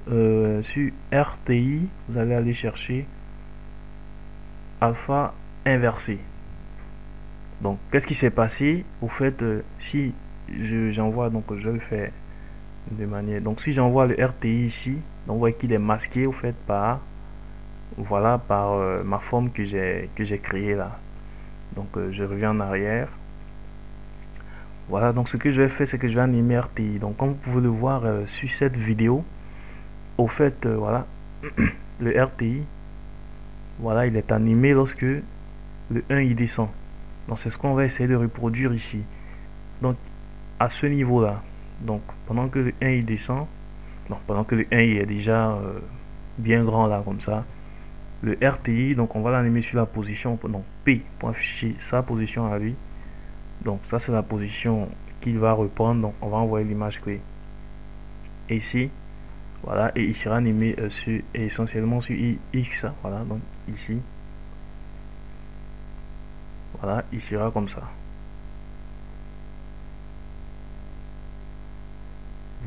sur RTI vous allez aller chercher alpha inversé. Donc qu'est-ce qui s'est passé au fait, si j'envoie, donc je vais le faire de manière, donc si j'envoie le RTI ici, donc vous voyez qu'il est masqué au fait par, voilà, par ma forme que j'ai créée là. Donc je reviens en arrière. Voilà, donc ce que je vais faire, c'est que je vais animer RTI. Donc comme vous pouvez le voir sur cette vidéo, au fait, voilà, le RTI, voilà, il est animé lorsque le 1 il descend. Donc c'est ce qu'on va essayer de reproduire ici. Donc à ce niveau là, donc pendant que le 1 il descend, donc pendant que le 1 il est déjà bien grand là comme ça, le RTI, donc on va l'animer sur la position, donc P pour afficher sa position à lui. Donc ça c'est la position qu'il va reprendre, donc on va envoyer l'image clé. Et ici, voilà, et il sera animé sur, essentiellement sur X, voilà, donc ici, voilà, il sera comme ça.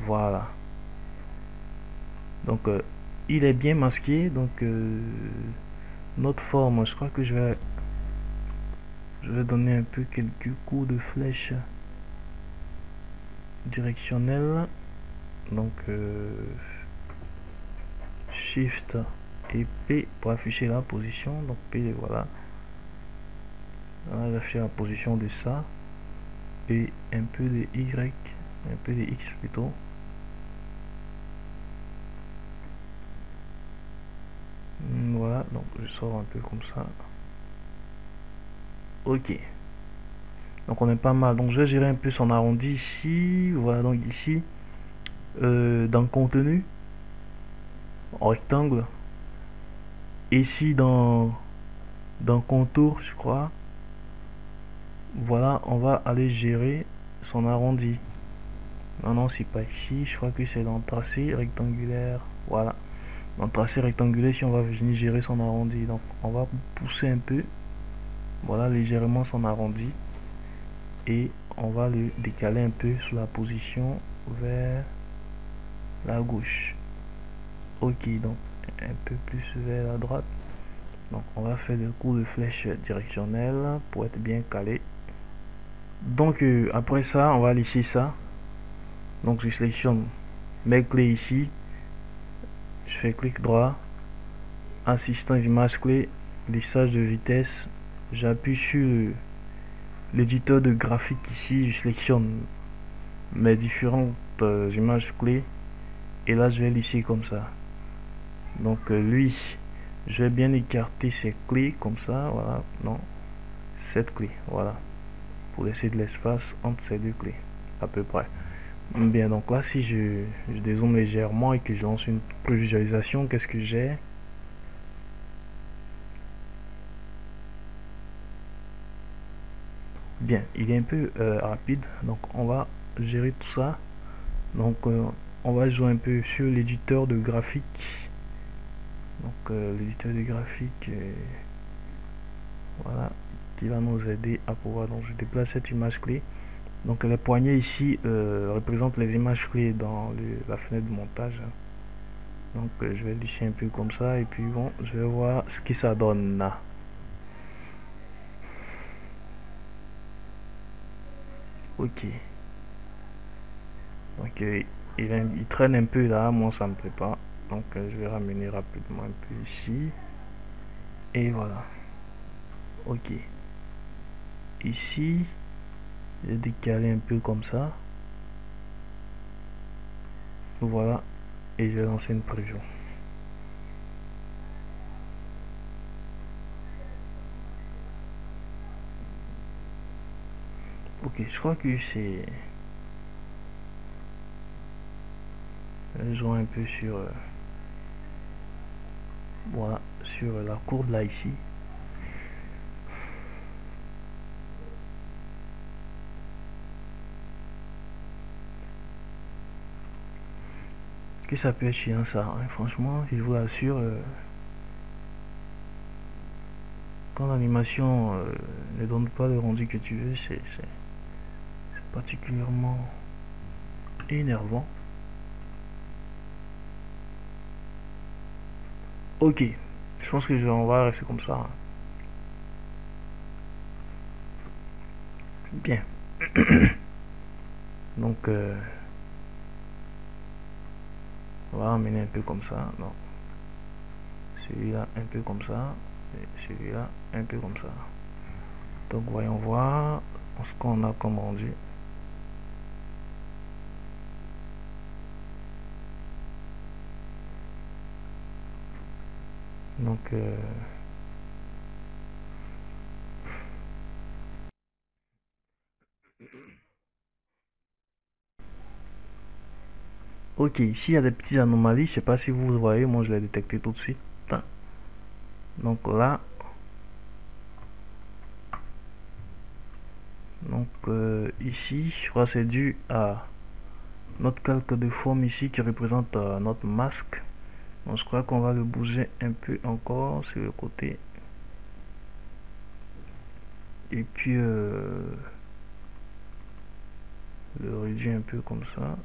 Voilà. Donc il est bien masqué, donc notre forme, je crois que je vais donner un peu quelques coups de flèche directionnelle. Donc Shift et P pour afficher la position. Donc P, voilà. Là, j'affiche la position de ça. Et un peu de Y, un peu de X plutôt. Voilà, donc je sors un peu comme ça. Ok. Donc on est pas mal. Donc je vais gérer un peu son arrondi ici. Voilà, donc ici, dans contenu, en rectangle. Ici dans contour, je crois. Voilà, on va aller gérer son arrondi. Non, c'est pas ici. Je crois que c'est dans tracé rectangulaire. Voilà. Dans tracé rectangulaire, si on va venir gérer son arrondi. Donc on va pousser un peu. Voilà, légèrement son arrondi. Et on va le décaler un peu sur la position vers la gauche. Ok, donc un peu plus vers la droite. Donc on va faire le coup de flèche directionnelle pour être bien calé. Donc après ça, on va lisser ça. Donc je sélectionne mes clés ici. Je fais clic droit, assistance image clé, lissage de vitesse. J'appuie sur l'éditeur de graphique ici. Je sélectionne mes différentes images clés. Et là, je vais lisser comme ça. Donc lui, je vais bien écarter ces clés comme ça. Voilà, non, cette clé, voilà, pour laisser de l'espace entre ces deux clés, à peu près. Bien, donc là, si je dézoome légèrement et que je lance une prévisualisation, qu'est-ce que j'ai? Bien, il est un peu rapide, donc on va gérer tout ça. Donc on va jouer un peu sur l'éditeur de graphique. Donc l'éditeur de graphique, voilà, qui va nous aider à pouvoir, donc je déplace cette image clé Donc les poignées ici représentent les images clés dans la fenêtre de montage. Donc je vais lisser un peu comme ça et puis bon, je vais voir ce que ça donne là. Ok. Donc il traîne un peu là, moi ça me plaît pas. Donc je vais ramener rapidement un peu ici. Et voilà. Ok. Ici, je vais décaler un peu comme ça. Voilà. Et je vais lancer une preview. Ok, je crois que c'est... Je joue un peu sur... voilà, sur la courbe là ici. Que ça peut être chiant ça, hein. Franchement, je vous l'assure. Quand l'animation ne donne pas le rendu que tu veux, c'est particulièrement énervant. Ok, je pense que on va rester comme ça, hein. Bien. Donc, on va amener un peu comme ça. Non. Celui-là un peu comme ça. Et celui-là un peu comme ça. Donc, voyons voir ce qu'on a comme rendu. Donc, ok, ici il y a des petites anomalies. Je sais pas si vous voyez, moi je l'ai détecté tout de suite. Donc là, donc ici, je crois que c'est dû à notre calque de forme ici qui représente notre masque. Donc je crois qu'on va le bouger un peu encore sur le côté. Et puis le réduire un peu comme ça.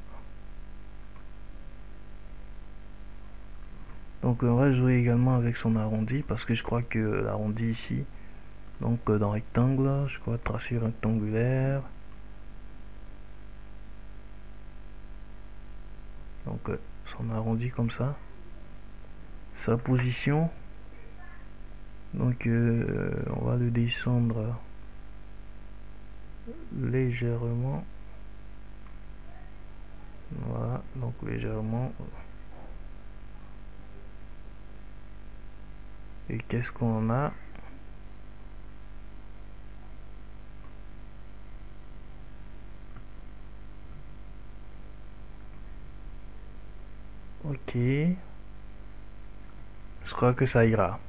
Donc on va jouer également avec son arrondi parce que je crois que l'arrondi ici, donc dans rectangle, je crois tracer rectangulaire. Donc son arrondi comme ça. Sa position, donc on va le descendre légèrement. Voilà, donc légèrement. Et qu'est-ce qu'on a? Ok. Je crois que ça ira.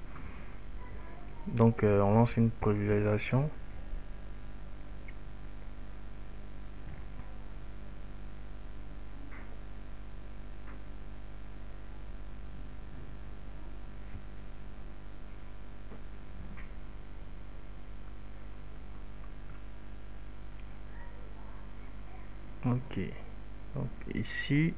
Donc on lance une prévisualisation. Ok. Donc ici,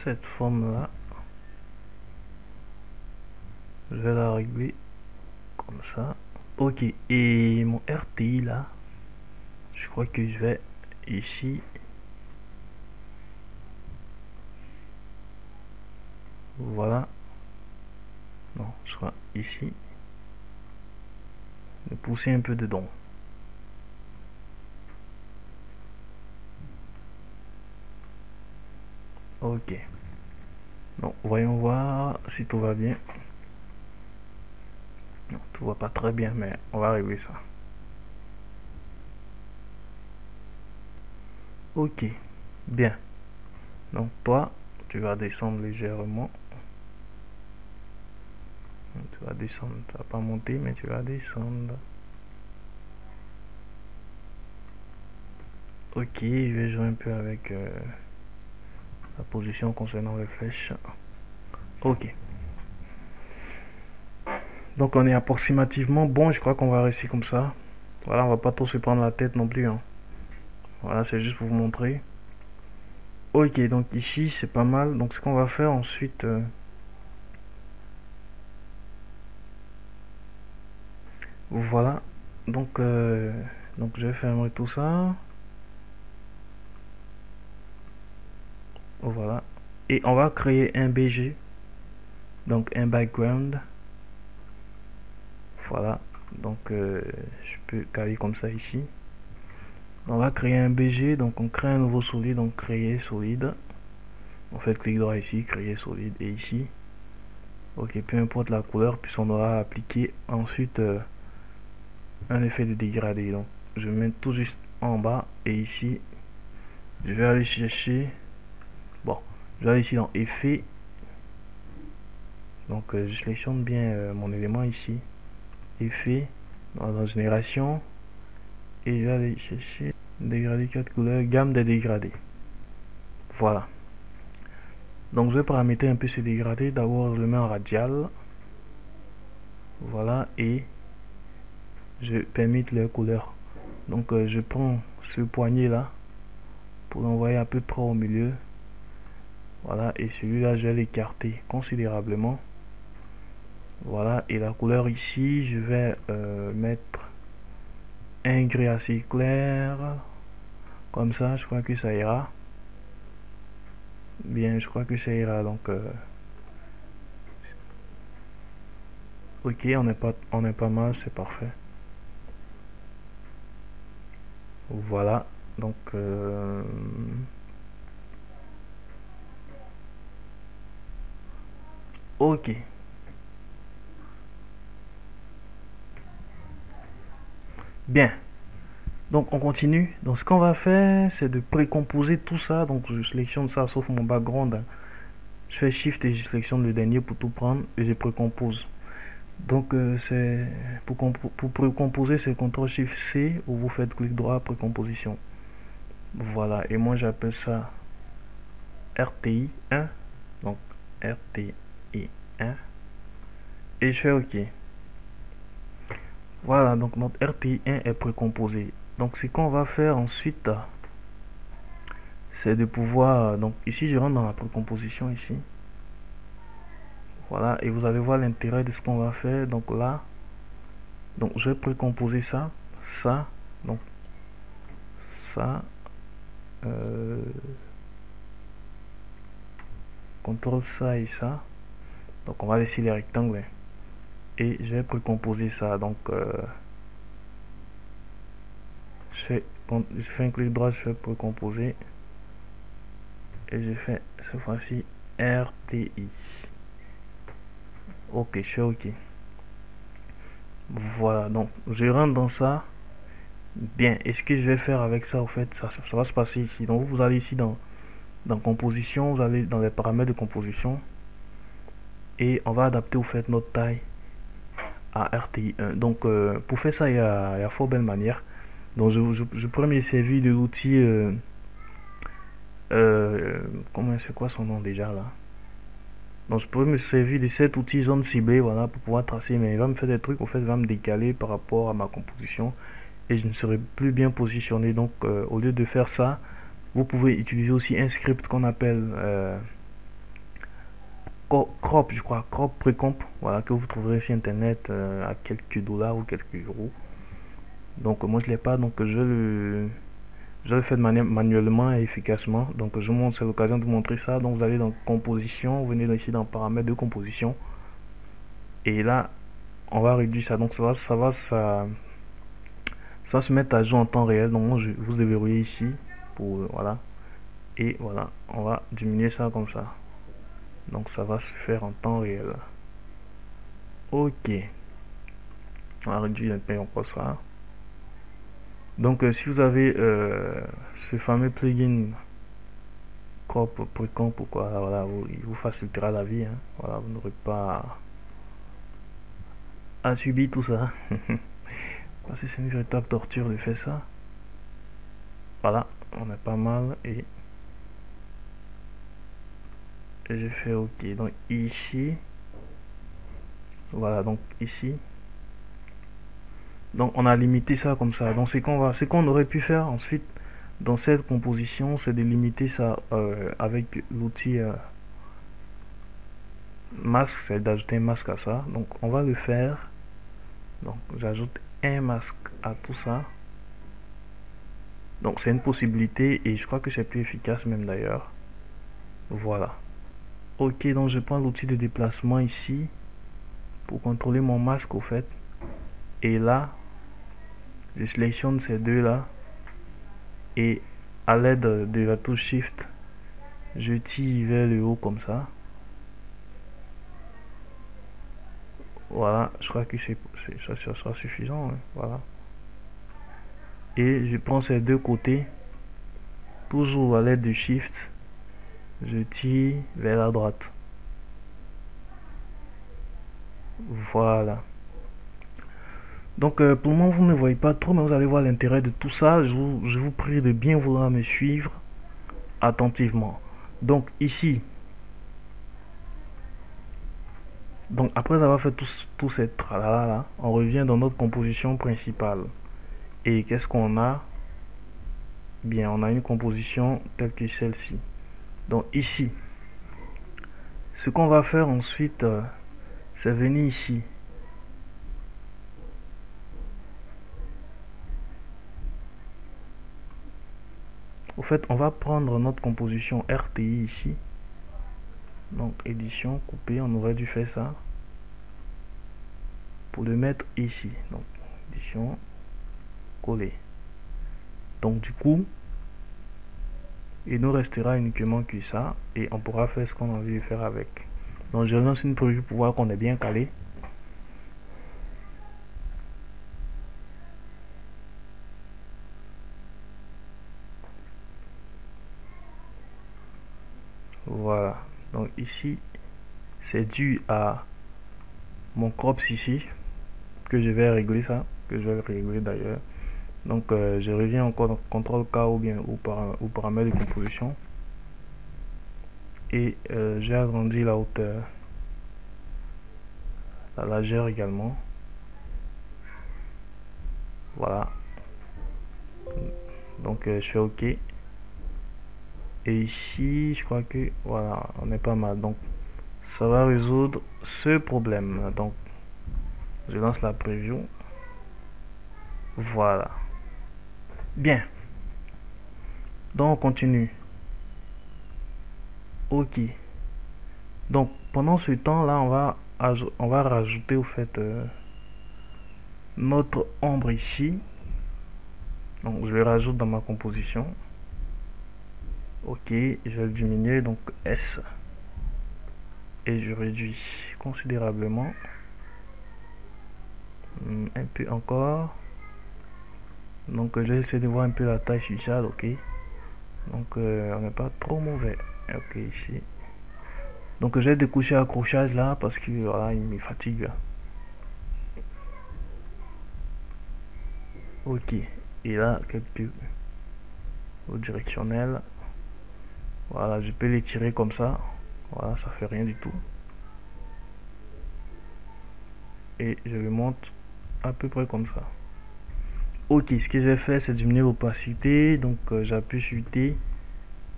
cette forme là, je vais la régler comme ça. Ok. Et mon RTI là, je crois que je vais ici. Voilà. Non, je crois ici. De pousser un peu dedans. Ok. Donc, voyons voir si tout va bien. Non, tout va pas très bien, mais on va régler ça. Ok. Bien. Donc, toi, tu vas descendre légèrement. Tu vas descendre. Tu vas pas monter, mais tu vas descendre. Ok, je vais jouer un peu avec la position concernant les flèches. Ok. Donc on est approximativement bon, je crois qu'on va rester comme ça. Voilà, on va pas trop se prendre la tête non plus, hein. Voilà, c'est juste pour vous montrer. Ok, donc ici c'est pas mal. Donc ce qu'on va faire ensuite, voilà. Donc je vais fermer tout ça. Voilà. Et on va créer un BG. Donc un background. Voilà. Donc je peux caler comme ça ici. On va créer un BG. Donc on crée un nouveau solide. Donc créer solide. On fait clic droit ici, créer solide. Et ici. Ok, peu importe la couleur. Puis on aura appliqué ensuite un effet de dégradé. Donc je mets tout juste en bas. Et ici, je vais aller chercher. Bon, je vais aller ici dans effet. Donc je sélectionne bien mon élément ici. Effet. Dans la génération. Et je vais aller chercher dégradé 4 couleurs, gamme des dégradés. Voilà. Donc je vais paramétrer un peu ce dégradé. D'abord je le mets en radial. Voilà. Et je permets les couleurs. Donc je prends ce poignet là pour l'envoyer à peu près au milieu. Voilà. Et celui-là je vais l'écarter considérablement. Voilà. Et la couleur ici je vais mettre un gris assez clair. Comme ça je crois que ça ira. Bien, je crois que ça ira. Donc ok, on est pas mal, c'est parfait. Voilà. Donc ok. Bien. Donc on continue. Donc ce qu'on va faire, c'est de précomposer tout ça. Donc je sélectionne ça sauf mon background. Je fais Shift et je sélectionne le dernier pour tout prendre et je précompose. Donc c'est pour précomposer, c'est CTRL SHIFT C ou vous faites clic droit précomposition. Voilà, et moi j'appelle ça RTI 1. Donc RTI 1 et je fais OK. Voilà, donc notre RTI 1 est précomposé. Donc ce qu'on va faire ensuite, c'est de pouvoir, donc ici je rentre dans la précomposition ici. Voilà, et vous allez voir l'intérêt de ce qu'on va faire. Donc là, donc je vais précomposer ça, ça, donc ça, contrôle ça et ça. Donc on va laisser les rectangles et je vais précomposer ça. Donc je fais un clic droit, je fais précomposer et je fais cette fois-ci RTI. Ok, je fais OK. Voilà, donc je rentre dans ça. Bien, et ce que je vais faire avec ça, en fait, ça va se passer ici. Donc vous allez ici dans composition, vous allez dans les paramètres de composition et on va adapter au fait notre taille à RTI 1. Donc pour faire ça, il y a fort belle manière. Donc je pourrais me servir de l'outil comment c'est quoi son nom déjà là. Donc je pourrais me servir de cet outil zone ciblée, voilà, pour pouvoir tracer, mais il va me faire des trucs, en fait, il va me décaler par rapport à ma composition et je ne serai plus bien positionné. Donc au lieu de faire ça, vous pouvez utiliser aussi un script qu'on appelle crop, je crois, crop précomp, voilà, que vous trouverez sur internet à quelques dollars ou quelques euros. Donc moi je l'ai pas, donc je le fais de manière manuellement et efficacement. Donc je vous montre, c'est l'occasion de vous montrer ça. Donc vous allez dans composition, vous venez ici dans paramètres de composition et là on va réduire ça. Donc ça va se mettre à jour en temps réel. Donc je vous déverrouillez ici pour voilà, et voilà, on va diminuer ça comme ça. Donc ça va se faire en temps réel. Ok, on va réduire un peu encore ça. Donc si vous avez ce fameux plugin crop précomp ou quoi, voilà, il vous facilitera la vie, hein. Voilà, vous n'aurez pas à subir tout ça. Parce que c'est une véritable torture de faire ça. Voilà, on est pas mal et je fais OK. Donc ici Voilà, donc ici. Donc on a limité ça comme ça. Donc ce qu'on aurait pu faire ensuite dans cette composition, c'est de limiter ça avec l'outil masque, c'est d'ajouter un masque à ça. Donc on va le faire. Donc j'ajoute un masque à tout ça. Donc c'est une possibilité et je crois que c'est plus efficace même d'ailleurs. Voilà. Ok, donc je prends l'outil de déplacement ici pour contrôler mon masque au fait. Et là, je sélectionne ces deux là et à l'aide de la touche Shift, je tire vers le haut comme ça. Voilà, je crois que ça sera suffisant. Hein. Voilà. Et je prends ces deux côtés, toujours à l'aide de Shift, je tire vers la droite. Voilà. Donc pour le moment vous ne voyez pas trop, mais vous allez voir l'intérêt de tout ça. Je vous prie de bien vouloir me suivre attentivement. Donc ici, donc après avoir fait tout cette tralala là, on revient dans notre composition principale. Et qu'est-ce qu'on a? Bien, on a une composition telle que celle-ci. Donc ici, ce qu'on va faire ensuite, c'est venir ici. Au fait, on va prendre notre composition RTI ici. Donc édition, couper, on aurait dû faire ça. Pour le mettre ici. Donc édition, coller. Donc du coup, il nous restera uniquement que ça. Et on pourra faire ce qu'on a envie de faire avec. Donc je lance une preview pour voir qu'on est bien calé. Voilà. Donc ici, c'est dû à mon crops ici. Que je vais régler ça. Que je vais régler d'ailleurs. Donc je reviens encore dans CTRL K ou bien ou paramètres de composition. Et j'ai agrandi la hauteur. La largeur également. Voilà. Donc je fais OK. Et ici, je crois que voilà, on est pas mal. Donc ça va résoudre ce problème. Donc je lance la preview. Voilà. Bien. Donc on continue. OK. Donc pendant ce temps là, on va rajouter au fait notre ombre ici. Donc je le rajoute dans ma composition. OK, je vais le diminuer, donc S. Et je réduis considérablement. Un peu encore. Donc je vais essayer de voir un peu la taille sur ça, OK. Donc on n'est pas trop mauvais. OK, ici. Donc j'ai découché l'accrochage là parce que voilà, il me fatigue. OK. Et là, quelques au directionnel. Voilà, je peux les tirer comme ça. Voilà, ça fait rien du tout. Et je le monte à peu près comme ça. OK, ce que je vais faire, c'est diminuer l'opacité. Donc j'appuie sur T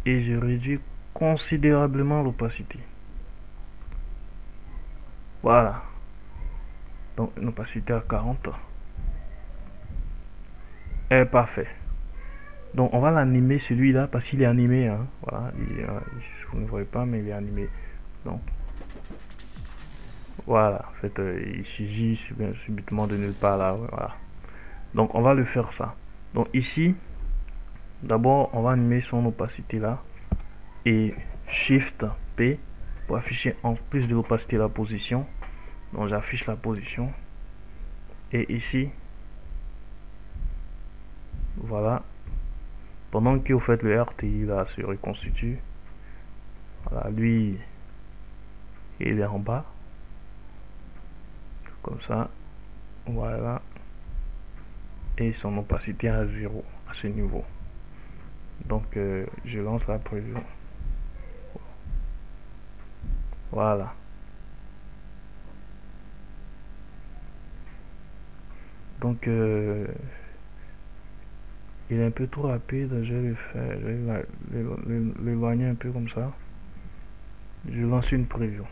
et je réduis considérablement l'opacité. Voilà. Donc une opacité à 40. Et parfait. Donc on va l'animer celui-là parce qu'il est animé. Hein. Voilà, vous ne voyez pas, mais il est animé. Donc voilà, en fait, il surgit subitement de nulle part là. Voilà. Donc on va le faire ça. Donc ici, d'abord on va animer son opacité là et Shift P pour afficher en plus de l'opacité la position. Donc j'affiche la position et ici, voilà. Pendant que vous faites le RTI là se reconstitue, voilà, lui il est en bas comme ça, voilà, et son opacité à 0 à ce niveau. Donc je lance la preview. Voilà. Donc il est un peu trop rapide, je vais le faire, je vais l'éloigner un peu comme ça. Je lance une preview.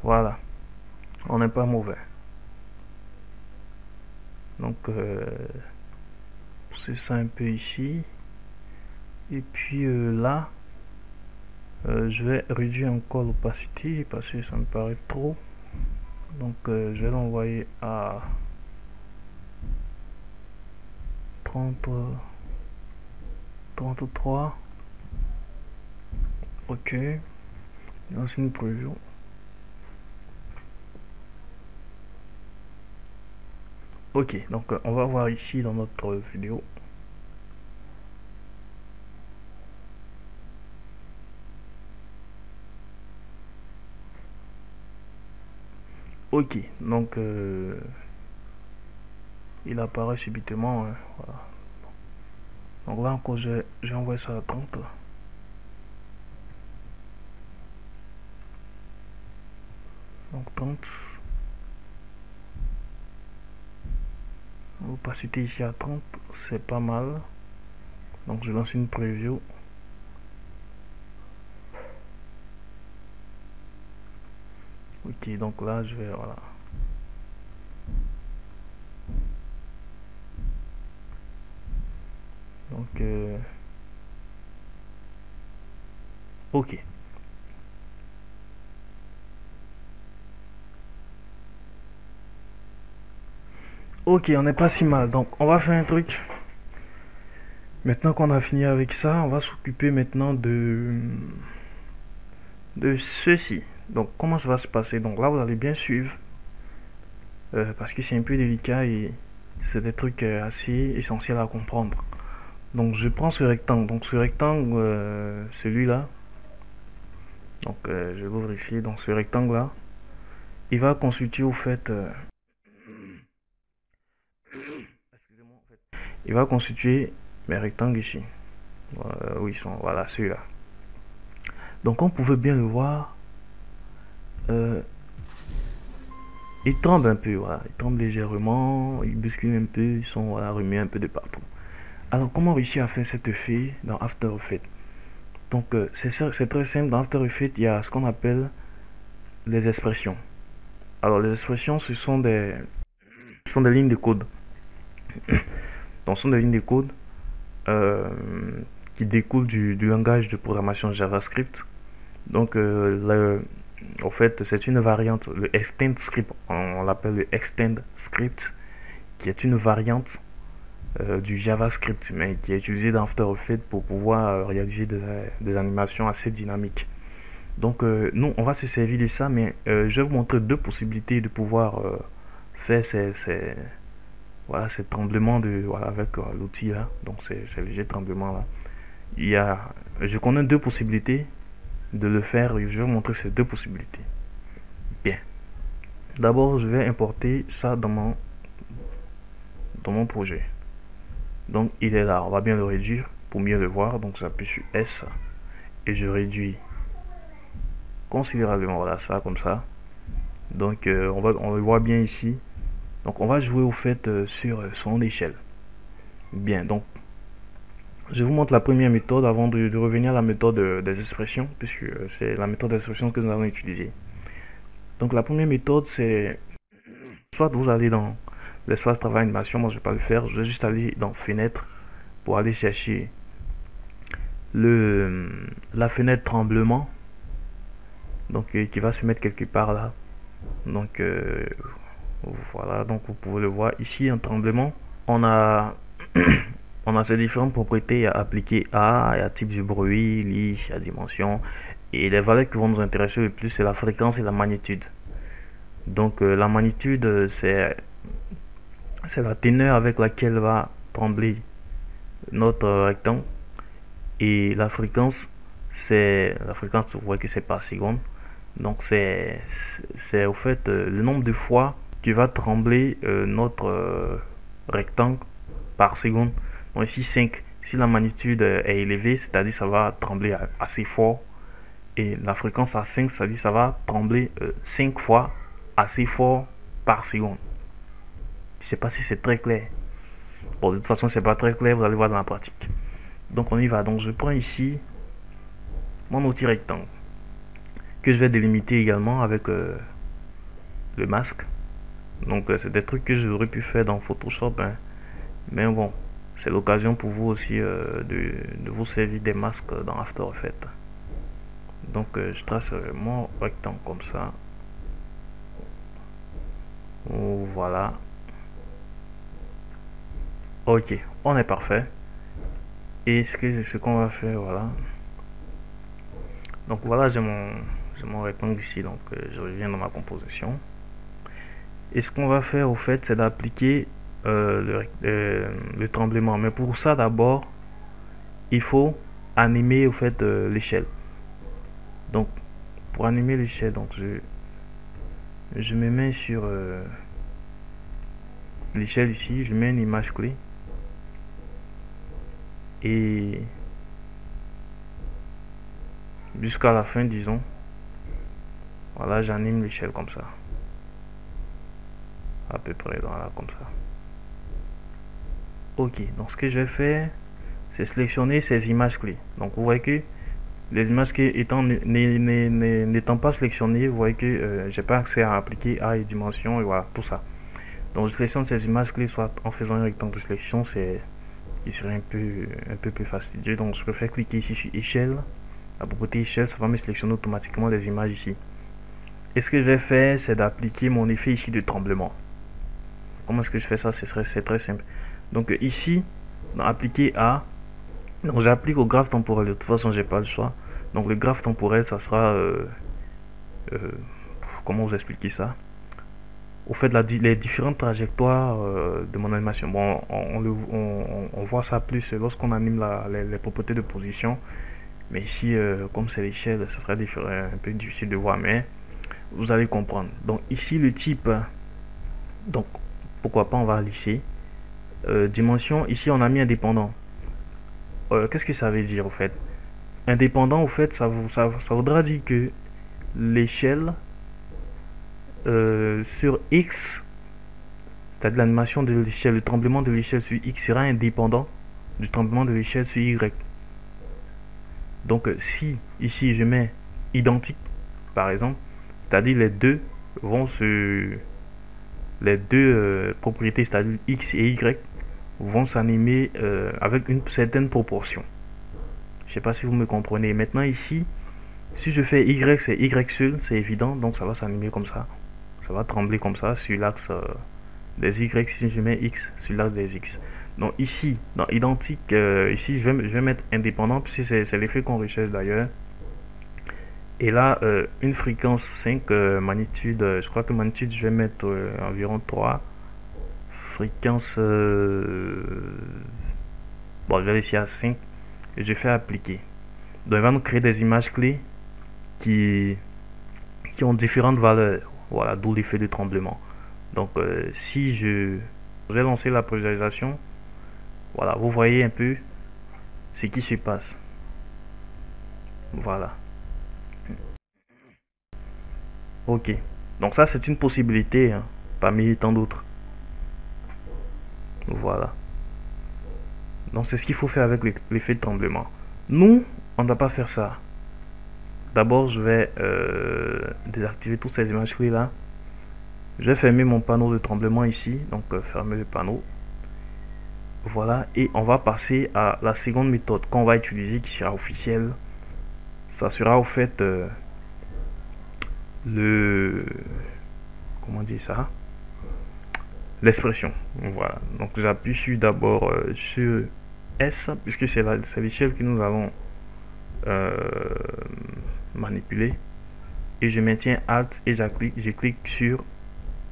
Voilà, on n'est pas mauvais. Donc c'est ça un peu ici. Et puis là, je vais réduire encore l'opacité parce que ça me paraît trop. Donc je vais l'envoyer à 33. Ok, lance une preview. Ok, donc on va voir ici dans notre vidéo. Ok, donc il apparaît subitement, hein, voilà. Donc là encore j'ai envoyé ça à 30. Donc 30. L'opacité ici à 30, c'est pas mal. Donc je lance une preview. Ok, donc là je vais, voilà. Donc ok. Ok, on n'est pas si mal. Donc on va faire un truc. Maintenant qu'on a fini avec ça, on va s'occuper maintenant de ceci. Donc comment ça va se passer? Donc là vous allez bien suivre parce que c'est un peu délicat et c'est des trucs assez essentiels à comprendre. Donc je prends ce rectangle. Donc ce rectangle, celui-là. Donc je l'ouvre ici. Donc ce rectangle là, il va constituer au fait, excusez-moi, en fait, il va constituer mes rectangles ici. Où ils sont, voilà celui-là. Donc on pouvait bien le voir. Euh, Ils tremblent un peu, voilà. Ils tremblent légèrement, ils bousculent un peu, ils sont voilà, remués un peu de partout. Alors, comment réussir à faire cet effet dans After Effects? Donc, c'est très simple. Dans After Effects, il y a ce qu'on appelle les expressions. Alors, les expressions, ce sont des lignes de code. Donc, ce sont des lignes de code euh, qui découlent du langage de programmation JavaScript. Donc, en fait, c'est une variante, le extend script, on l'appelle le extend script, qui est une variante du JavaScript, mais qui est utilisé dans After Effects pour pouvoir réaliser des animations assez dynamiques. Donc, nous, on va se servir de ça, mais je vais vous montrer deux possibilités de pouvoir faire voilà, ces tremblements voilà, avec l'outil là. Donc, ces légers tremblements là. Je connais deux possibilités de le faire et je vais vous montrer ces deux possibilités. Bien. D'abord, je vais importer ça dans mon projet. Donc il est là, on va bien le réduire pour mieux le voir. Donc j'appuie sur S et je réduis considérablement, voilà, ça comme ça. Donc on le voit bien ici. Donc on va jouer au fait sur son échelle. Bien, donc je vous montre la première méthode avant de revenir à la méthode des expressions, puisque c'est la méthode d'expression que nous allons utiliser. Donc la première méthode, c'est soit vous allez dans l'espace travail animation, moi je vais pas le faire, je vais juste aller dans fenêtre pour aller chercher la fenêtre tremblement, donc qui va se mettre quelque part là. Donc voilà, donc vous pouvez le voir ici en tremblement. On a on a ces différentes propriétés à appliquer à, il y a type du bruit, liche, il y a dimension, et les valeurs qui vont nous intéresser le plus c'est la fréquence et la magnitude. Donc la magnitude c'est la teneur avec laquelle va trembler notre rectangle, et la fréquence vous voyez que c'est par seconde. Donc c'est au fait le nombre de fois qui va trembler notre rectangle par seconde. Donc ici 5, si la magnitude est élevée, c'est-à-dire ça va trembler assez fort, et la fréquence à 5, ça dit ça va trembler 5 fois assez fort par seconde. Je sais pas si c'est très clair. Bon, de toute façon, c'est pas très clair, vous allez voir dans la pratique. Donc on y va. Donc je prends ici mon outil rectangle que je vais délimiter également avec le masque. Donc c'est des trucs que j'aurais pu faire dans Photoshop, hein. Mais bon, c'est l'occasion pour vous aussi de vous servir des masques dans After Effects. Donc je trace mon rectangle comme ça. Voilà. Ok, on est parfait. Et ce qu'on va faire, voilà. Donc voilà, j'ai mon rectangle ici. Donc je reviens dans ma composition. Et ce qu'on va faire au fait, c'est d'appliquer le tremblement. Mais pour ça, d'abord, il faut animer au fait l'échelle. Donc pour animer l'échelle, donc je me mets sur l'échelle ici, je mets une image clé et jusqu'à la fin, disons, voilà, j'anime l'échelle comme ça, à peu près, voilà, comme ça. Ok, donc ce que je vais faire, c'est sélectionner ces images clés. Donc vous voyez que les images clés n'étant pas sélectionnées, vous voyez que j'ai pas accès à appliquer A et dimension et voilà, tout ça. Donc je sélectionne ces images clés, soit en faisant un rectangle de sélection, c'est qui serait un peu plus fastidieux. Donc je préfère cliquer ici sur échelle. La propriété échelle, ça va me sélectionner automatiquement les images ici. Et ce que je vais faire, c'est d'appliquer mon effet ici de tremblement. Comment est-ce que je fais ça? C'est très simple. Donc ici, dans appliquer à, donc j'applique au graphe temporel. De toute façon, j'ai pas le choix. Donc le graphe temporel, ça sera comment vous expliquer ça? Au fait, les différentes trajectoires de mon animation. Bon, on voit ça plus lorsqu'on anime les propriétés de position. Mais ici, comme c'est l'échelle, ce serait un peu difficile de voir, mais vous allez comprendre. Donc ici, le type, donc pourquoi pas, on va lisser. Dimension, ici on a mis indépendant. Qu'est-ce que ça veut dire au fait? Indépendant, au fait, ça voudra dire que l'échelle sur X, c'est-à-dire l'animation de l'échelle, le tremblement de l'échelle sur X sera indépendant du tremblement de l'échelle sur Y. Donc si ici je mets identique par exemple, c'est-à-dire les deux propriétés, c'est-à-dire X et Y, vont s'animer avec une certaine proportion. Je sais pas si vous me comprenez. Maintenant ici, si je fais Y, c'est Y seul, c'est évident, donc ça va s'animer comme ça. Ça va trembler comme ça sur l'axe des Y si je mets X sur l'axe des X. Donc ici, dans identique, ici je vais mettre indépendant, puisque c'est l'effet qu'on recherche d'ailleurs. Et là, une fréquence 5, magnitude, je crois que magnitude, je vais mettre environ 3. Fréquence, bon, je vais laisser à 5 et je fais appliquer. Donc, il va nous créer des images clés qui ont différentes valeurs. Voilà, d'où l'effet de tremblement. Donc, si je vais lancer la polarisation, voilà, vous voyez un peu ce qui se passe. Voilà. Ok. Donc ça, c'est une possibilité, hein, parmi tant d'autres. Voilà. Donc c'est ce qu'il faut faire avec l'effet de tremblement. Nous, on ne va pas faire ça. D'abord, je vais désactiver toutes ces images clés là. Je vais fermer mon panneau de tremblement ici. Donc fermer le panneau. Voilà. Et on va passer à la seconde méthode qu'on va utiliser, qui sera officielle. Ça sera au fait comment dire ça, l'expression. Voilà, donc j'appuie sur d'abord sur S, puisque c'est l'échelle que nous allons manipuler, et je maintiens Alt et je clique sur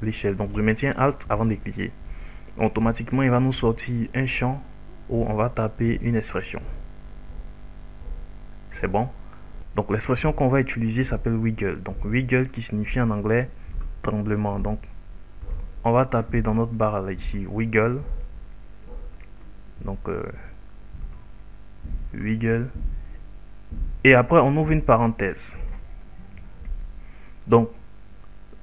l'échelle. Donc je maintiens Alt avant de cliquer. Automatiquement il va nous sortir un champ où on va taper une expression. C'est bon. Donc l'expression qu'on va utiliser s'appelle wiggle. Donc wiggle qui signifie en anglais tremblement. Donc on va taper dans notre barre là, ici wiggle. Donc wiggle. Et après, on ouvre une parenthèse. Donc,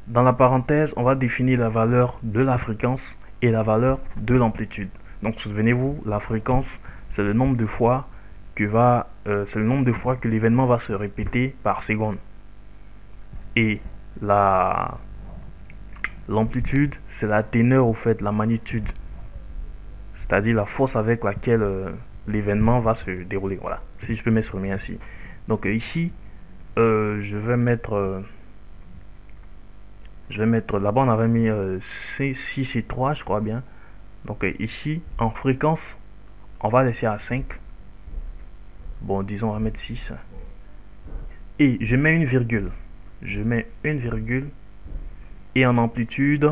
dans la parenthèse, on va définir la valeur de la fréquence et la valeur de l'amplitude. Donc, souvenez-vous, la fréquence, c'est le nombre de fois c'est le nombre de fois que l'événement va se répéter par seconde. Et l'amplitude, c'est la teneur, au fait, la magnitude. C'est-à-dire la force avec laquelle l'événement va se dérouler. Voilà, si je peux m'exprimer ainsi. Donc ici, je vais mettre là-bas on avait mis 6 et 3, je crois bien. Donc ici, en fréquence, on va laisser à 5. Bon, disons, on va mettre 6. Et je mets une virgule. Je mets une virgule. Et en amplitude,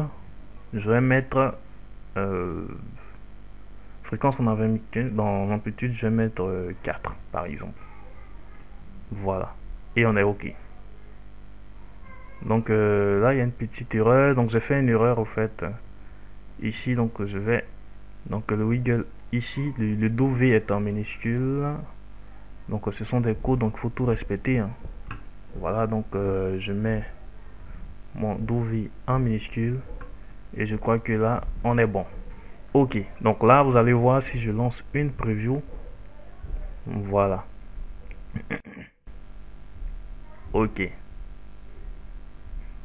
je vais mettre fréquence qu'on avait mis dans l'amplitude, je vais mettre 4 par exemple. Voilà. Et on est OK. Donc là, il y a une petite erreur. Donc j'ai fait une erreur au fait. Ici, donc je vais. Donc le wiggle ici, le do-v est en minuscule. Donc ce sont des codes, donc il faut tout respecter. Hein. Voilà, donc je mets mon do-v en minuscule. Et je crois que là, on est bon. OK. Donc là, vous allez voir si je lance une preview. Voilà. OK.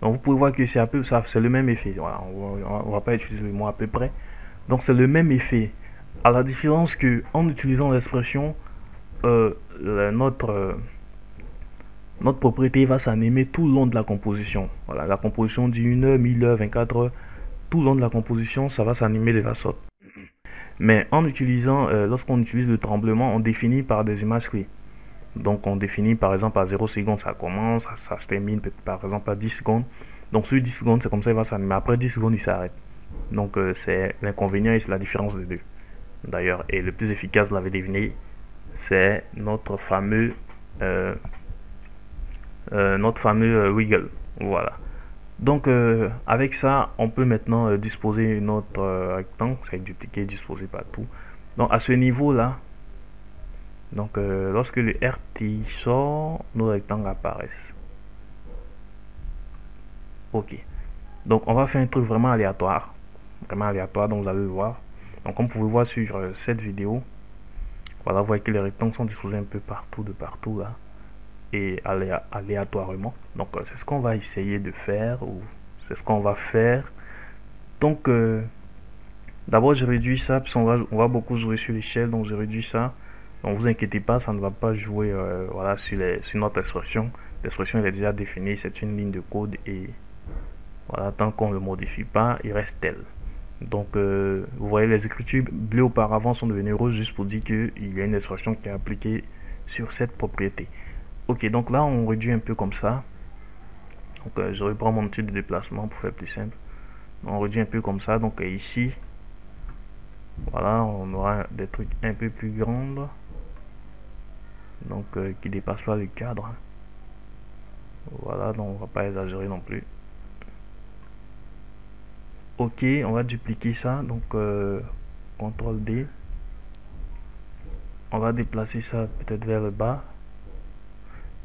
Donc vous pouvez voir que c'est un peu ça, c'est le même effet. Voilà, on va pas utiliser le mot à peu près. Donc c'est le même effet. À la différence que en utilisant l'expression, notre propriété va s'animer tout le long de la composition. Voilà, la composition dit 1 heure, 1000 heures, 24 heures. Tout le long de la composition, ça va s'animer de la sorte. Mais en utilisant, lorsqu'on utilise le tremblement, on définit par des images clés. Donc on définit par exemple à 0 secondes ça commence, ça se termine par exemple à 10 secondes. Donc sur 10 secondes c'est comme ça il va s'animer. Après 10 secondes il s'arrête. Donc c'est l'inconvénient et c'est la différence des deux. D'ailleurs, et le plus efficace, vous l'avez deviné, c'est notre fameux wiggle. Voilà. Donc avec ça on peut maintenant disposer notre rectangle, c'est dupliquer, disposer partout. Donc à ce niveau là, donc lorsque le RTI sort, nos rectangles apparaissent. OK. Donc on va faire un truc vraiment aléatoire. Vraiment aléatoire, donc vous allez le voir. Donc comme vous pouvez voir sur cette vidéo, voilà, vous voyez que les rectangles sont disposés un peu partout, de partout là. Et aléatoirement. Donc c'est ce qu'on va essayer de faire, ou c'est ce qu'on va faire. Donc d'abord je réduis ça, parce on va beaucoup jouer sur l'échelle, donc je réduis ça. Donc vous inquiétez pas, ça ne va pas jouer voilà, sur notre expression. L'expression est déjà définie, c'est une ligne de code et voilà, tant qu'on ne le modifie pas, il reste tel. Donc vous voyez les écritures bleues auparavant sont devenues roses juste pour dire qu'il y a une expression qui est appliquée sur cette propriété. OK, donc là on réduit un peu comme ça. Donc je reprends mon outil de déplacement pour faire plus simple. On réduit un peu comme ça. Donc ici, voilà, on aura des trucs un peu plus grands. Donc qui dépasse pas le cadre. Voilà, donc on va pas exagérer non plus. OK, on va dupliquer ça. Donc CTRL D. On va déplacer ça peut-être vers le bas.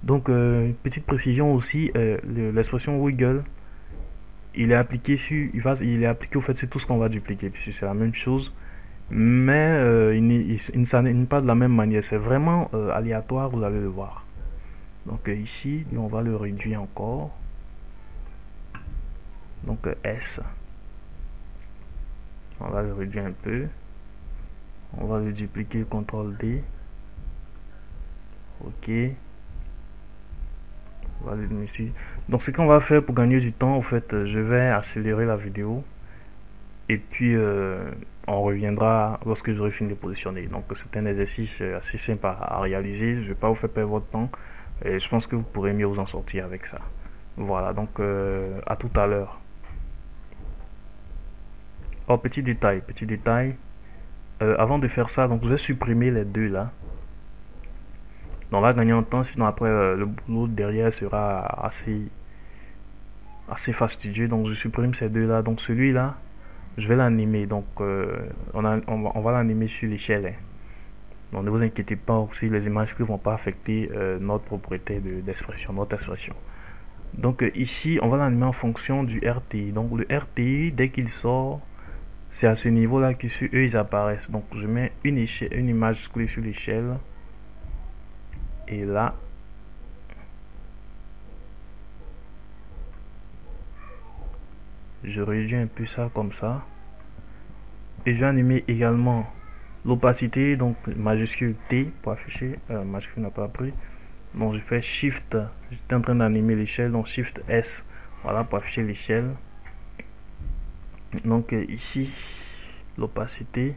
Donc une petite précision aussi, l'expression wiggle, il est appliqué sur, il est appliqué au fait sur tout ce qu'on va dupliquer, puisque c'est la même chose, mais il ne s'anime pas de la même manière. C'est vraiment aléatoire, vous allez le voir. Donc ici, on va le réduire encore. Donc S. On va le réduire un peu. On va le dupliquer, CTRL D. OK. Voilà, donc ce qu'on va faire pour gagner du temps, en fait, je vais accélérer la vidéo et puis on reviendra lorsque j'aurai fini de positionner. Donc c'est un exercice assez simple à réaliser. Je ne vais pas vous faire perdre votre temps et je pense que vous pourrez mieux vous en sortir avec ça. Voilà, donc à tout à l'heure. Oh, petit détail, avant de faire ça, donc je vais supprimer les deux là. On va gagner en temps, sinon après le boulot derrière sera assez fastidieux. Donc je supprime ces deux là. Donc celui-là, je vais l'animer. Donc on va l'animer sur l'échelle. Hein. Donc ne vous inquiétez pas aussi, les images ne vont pas affecter notre propriété d'expression, notre expression. Donc ici, on va l'animer en fonction du RTI. Donc le RTI, dès qu'il sort, c'est à ce niveau-là que sur eux, ils apparaissent. Donc je mets une image clé sur l'échelle. Et là, je réduis un peu ça comme ça. Et je vais animer également l'opacité, donc majuscule T pour afficher, majuscule n'a pas pris. Donc je fais Shift, j'étais en train d'animer l'échelle, donc Shift S, voilà pour afficher l'échelle. Donc ici, l'opacité,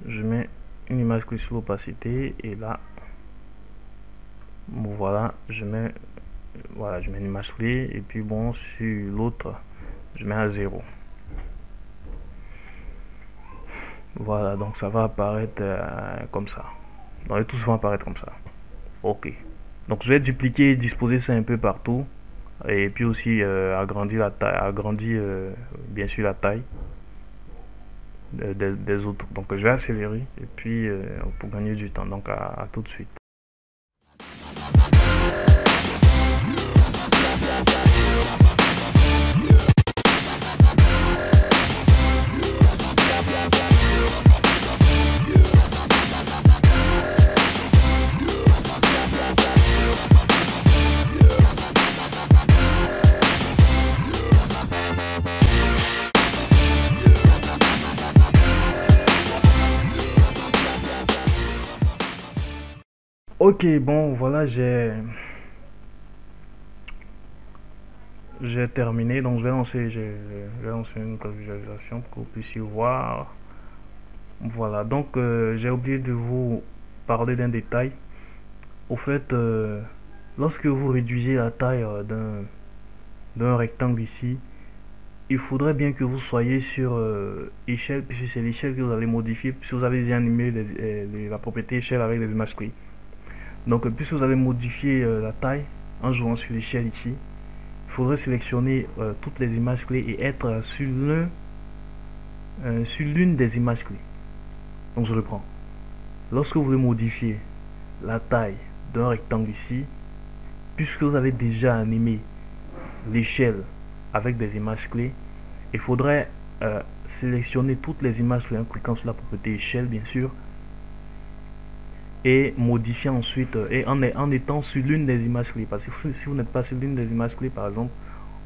je mets une image clé sur l'opacité et là, bon, voilà, je mets une image clé et puis bon, sur l'autre, je mets à 0. Voilà, donc ça va apparaître comme ça. Donc les tous vont apparaître comme ça. Ok. Donc je vais dupliquer et disposer ça un peu partout. Et puis aussi agrandir la taille, bien sûr la taille des autres. Donc je vais accélérer et puis pour gagner du temps. Donc à tout de suite. Ok, bon, voilà, j'ai terminé. Donc, je vais lancer une visualisation pour que vous puissiez voir. Voilà, donc j'ai oublié de vous parler d'un détail. Au fait, lorsque vous réduisez la taille d'un rectangle ici, il faudrait bien que vous soyez sur échelle, puisque c'est l'échelle que vous allez modifier, puisque vous avez déjà animé la propriété échelle avec les images clés. Donc puisque vous avez modifié la taille en jouant sur l'échelle ici, il faudrait sélectionner toutes les images clés et être sur l'une des images clés. Donc je reprends. Lorsque vous voulez modifier la taille d'un rectangle ici, puisque vous avez déjà animé l'échelle avec des images clés, il faudrait sélectionner toutes les images clés en cliquant sur la propriété échelle bien sûr, et modifier ensuite et en étant sur l'une des images clés. Parce que si vous n'êtes pas sur l'une des images clés, par exemple,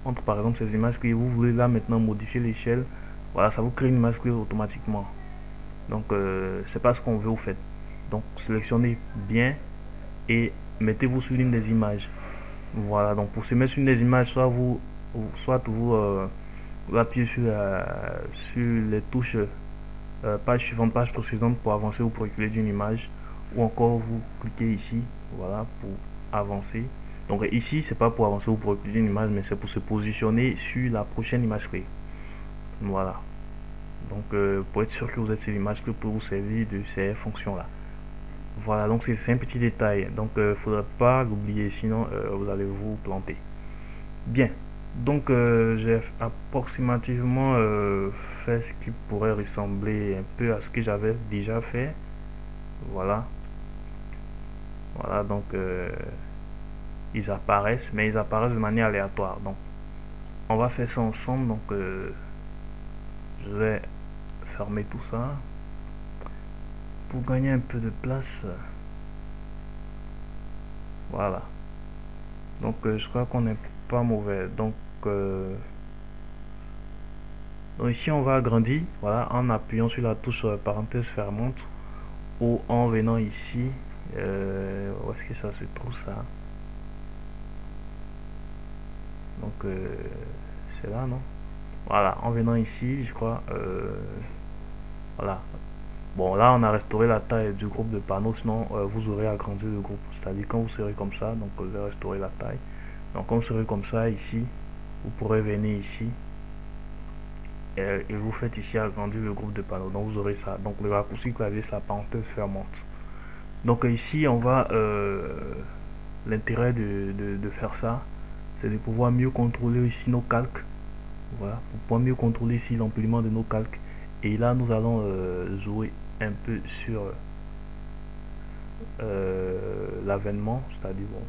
entre par exemple ces images clés, vous voulez là maintenant modifier l'échelle, voilà, ça vous crée une image clé automatiquement. Donc c'est pas ce qu'on veut au fait. Donc sélectionnez bien et mettez-vous sur l'une des images. Voilà, donc pour se mettre sur une des images, soit vous appuyez sur les touches page suivante, page précédente pour avancer ou pour reculer d'une image, ou encore vous cliquez ici, voilà, pour avancer. Donc ici c'est pas pour avancer ou pour reculer d'une image, mais c'est pour se positionner sur la prochaine image clé. Voilà, donc pour être sûr que vous êtes sur l'image clé pour vous servir de ces fonctions là. Voilà, donc c'est un petit détail, donc faudrait pas l'oublier, sinon vous allez vous planter. Bien, donc j'ai approximativement fait ce qui pourrait ressembler un peu à ce que j'avais déjà fait. Voilà, donc ils apparaissent, mais ils apparaissent de manière aléatoire. Donc on va faire ça ensemble. Donc je vais fermer tout ça pour gagner un peu de place. Voilà, donc je crois qu'on n'est pas mauvais. Donc ici on va agrandir, voilà, en appuyant sur la touche parenthèse fermante ou en venant ici, où est-ce que ça se trouve ça? Donc c'est là, non? Voilà, en venant ici, je crois, voilà. Bon, là on a restauré la taille du groupe de panneaux, sinon vous aurez agrandi le groupe, c'est-à-dire quand vous serez comme ça, donc vous allez restaurer la taille. Donc quand vous serez comme ça ici, vous pourrez venir ici et vous faites ici agrandir le groupe de panneaux. Donc vous aurez ça. Donc le raccourci clavier c'est la parenthèse fermante. Donc ici on va l'intérêt de faire ça, c'est de pouvoir mieux contrôler ici nos calques. Voilà, pour pouvoir mieux contrôler ici l'empilement de nos calques. Et là nous allons jouer un peu sur l'avènement, c'est-à-dire bon,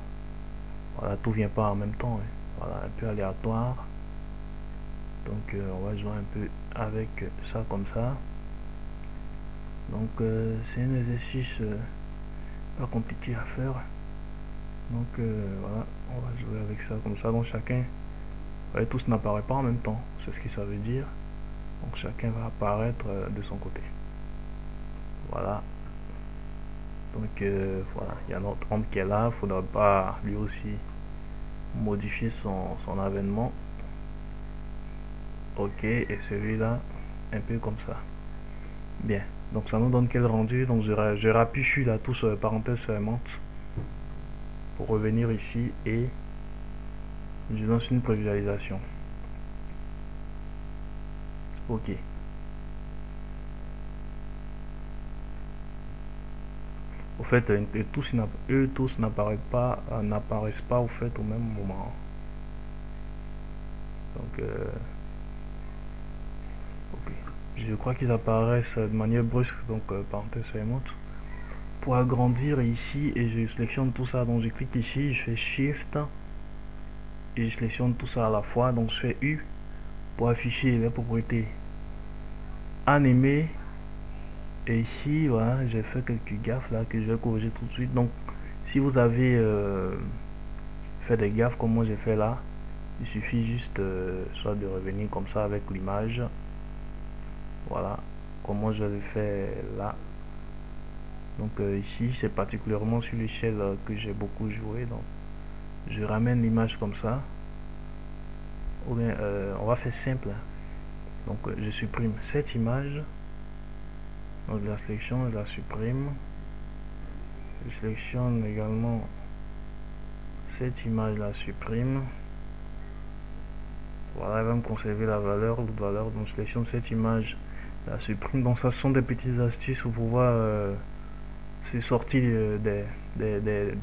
voilà, tout vient pas en même temps, hein. Voilà, un peu aléatoire. Donc on va jouer un peu avec ça comme ça. Donc c'est un exercice pas compliqué à faire. Donc voilà, on va jouer avec ça comme ça. Donc chacun, ouais, tous n'apparaît pas en même temps, c'est ce que ça veut dire. Donc chacun va apparaître de son côté. Voilà. Donc voilà, il y a notre homme qui est là. Il ne faudra pas lui aussi modifier son avènement. Ok, et celui-là, un peu comme ça. Bien, donc ça nous donne quel rendu? Donc je rappuie sur la touche parenthèse fermante pour revenir ici et je lance une prévisualisation. Ok. Au fait, eux tous n'apparaissent pas au fait au même moment. Donc, ok. Je crois qu'ils apparaissent de manière brusque, donc parenthèse fermante. Pour agrandir ici, et je sélectionne tout ça, donc je clique ici, je fais Shift, et je sélectionne tout ça à la fois, donc je fais U pour afficher les propriétés animées. Et ici, voilà, j'ai fait quelques gaffes là que je vais corriger tout de suite. Donc, si vous avez fait des gaffes comme moi j'ai fait là, il suffit juste soit de revenir comme ça avec l'image. Voilà, comme moi je le fais là. Donc ici, c'est particulièrement sur l'échelle que j'ai beaucoup joué. Donc, je ramène l'image comme ça. Ou bien, on va faire simple. Donc, je supprime cette image. Donc, la sélection, je la supprime. Je sélectionne également cette image, la supprime. Voilà, elle va me conserver la valeur, l'autre valeur. Donc, je sélectionne cette image, la supprime. Donc, ça sont des petites astuces pour pouvoir se sortir des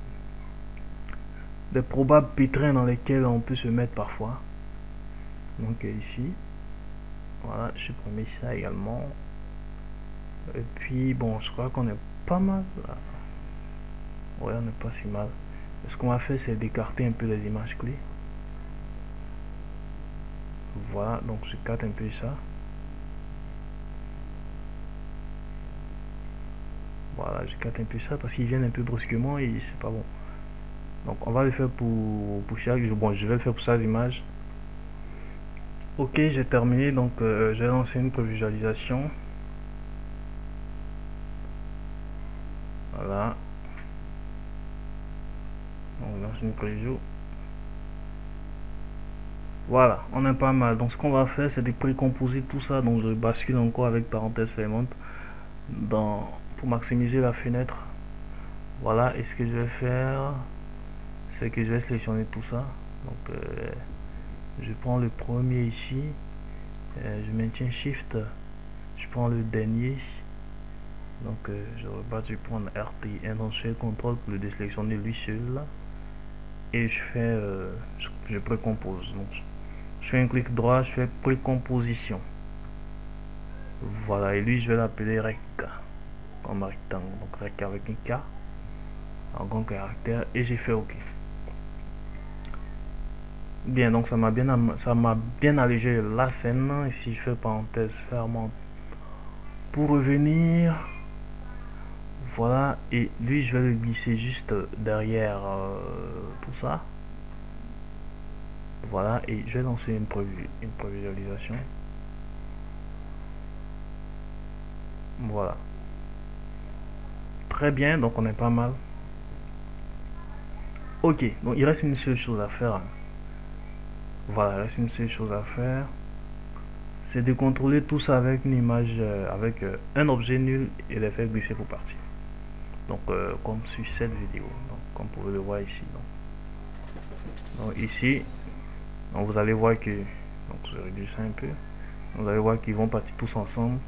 probables pétrins dans lesquels on peut se mettre parfois. Donc, ici, voilà, je supprime ça également. Et puis, bon, je crois qu'on est pas mal là. Ouais, on n'est pas si mal. Ce qu'on va faire, c'est d'écarter un peu les images clés. Voilà, donc j'écarte un peu ça. Voilà, j'écarte un peu ça parce qu'ils viennent un peu brusquement et c'est pas bon. Donc on va le faire pour chaque. Bon, je vais le faire pour chaque image. Ok, j'ai terminé. Donc j'ai lancé une prévisualisation. Voilà. On lance une preview. Voilà, on est pas mal. Donc ce qu'on va faire, c'est de précomposer tout ça. Donc je bascule encore avec parenthèse fermante pour maximiser la fenêtre. Voilà, et ce que je vais faire, c'est que je vais sélectionner tout ça. Donc je prends le premier ici, je maintiens Shift, je prends le dernier. Donc je rebats, je prends RT1, donc je fais CTRL pour le désélectionner lui seul là. Et je fais je précompose. Donc je fais un clic droit, je fais précomposition. Voilà, et lui je vais l'appeler rec comme rectangle, donc rec avec un K en grand caractère, et j'ai fait OK. Bien, donc ça m'a bien allégé la scène. Ici je fais parenthèse fermante pour revenir. Voilà, et lui je vais le glisser juste derrière tout ça. Voilà, et je vais lancer une prévisualisation. Voilà. Très bien, donc on est pas mal. Ok, donc il reste une seule chose à faire. Voilà, il reste une seule chose à faire. C'est de contrôler tout ça avec une image, avec un objet nul et les faire glisser pour partir. Donc comme sur cette vidéo, donc, comme vous pouvez le voir ici. Donc ici, donc vous allez voir que, donc je réduis ça un peu, vous allez voir qu'ils vont partir tous ensemble.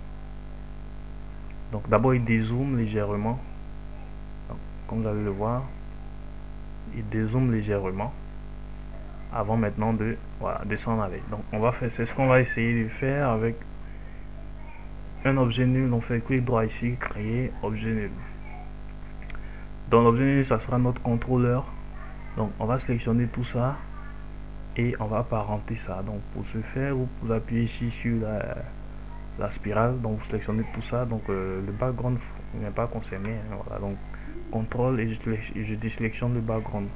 Donc d'abord il dézoome légèrement, donc, comme vous allez le voir, il dézoome légèrement avant maintenant de s'en aller. Donc on va faire, c'est ce qu'on va essayer de faire avec un objet nul. On fait clic droit ici, créer objet nul. Donc l'objet nul, ça sera notre contrôleur. Donc on va sélectionner tout ça et on va apparenter ça. Donc pour ce faire, vous appuyez ici sur la spirale, donc vous sélectionnez tout ça. Donc le background n'est pas concerné, hein, voilà. Donc contrôle et je désélectionne le background.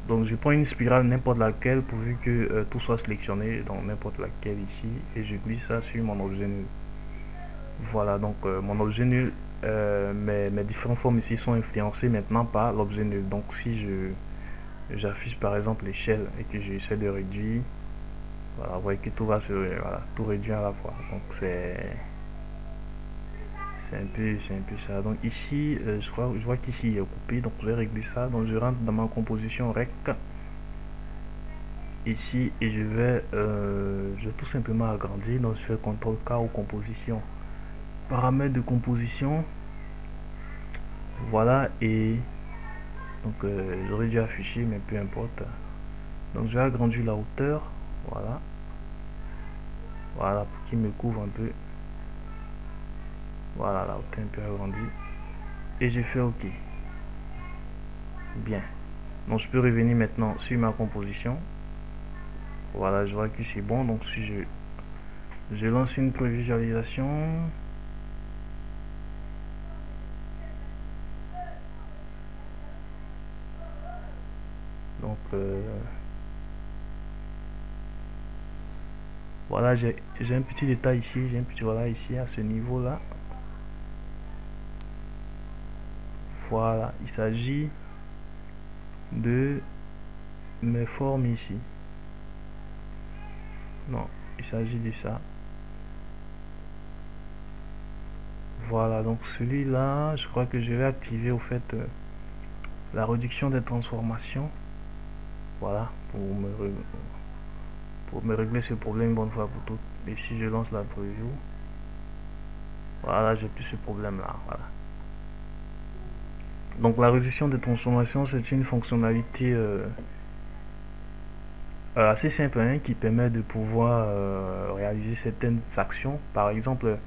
Donc je prends une spirale n'importe laquelle pourvu que tout soit sélectionné, donc n'importe laquelle ici, et je glisse ça sur mon objet nul. Voilà, donc mon objet nul, mes différentes formes ici sont influencées maintenant par l'objet nul. Donc si j'affiche par exemple l'échelle et que j'essaie de réduire, voilà, vous voyez que tout va se, voilà, tout réduire à la fois. Donc c'est un peu ça. Donc ici je vois qu'ici il est coupé, donc je vais régler ça. Donc je rentre dans ma composition rect ici et je vais tout simplement agrandir. Donc je fais CTRL K ou composition, paramètres de composition, voilà. Et donc j'aurais dû afficher, mais peu importe. Donc je vais agrandir la hauteur, voilà, pour qu'il me couvre un peu. Voilà, la hauteur un peu agrandie. Et je fais OK. Bien. Donc je peux revenir maintenant sur ma composition. Voilà, je vois que c'est bon. Donc si je lance une prévisualisation. Donc voilà, j'ai un petit détail ici, j'ai un petit, voilà, ici à ce niveau là. Voilà, il s'agit de mes formes ici. Non, il s'agit de ça. Voilà, donc celui-là, je crois que je vais activer au fait la réduction des transformations. Voilà, pour me régler ce problème une bonne fois pour toutes. Et si je lance la preview, voilà, j'ai plus ce problème là. Voilà. Donc la réduction des transformations, c'est une fonctionnalité assez simple, hein, qui permet de pouvoir réaliser certaines actions. Par exemple,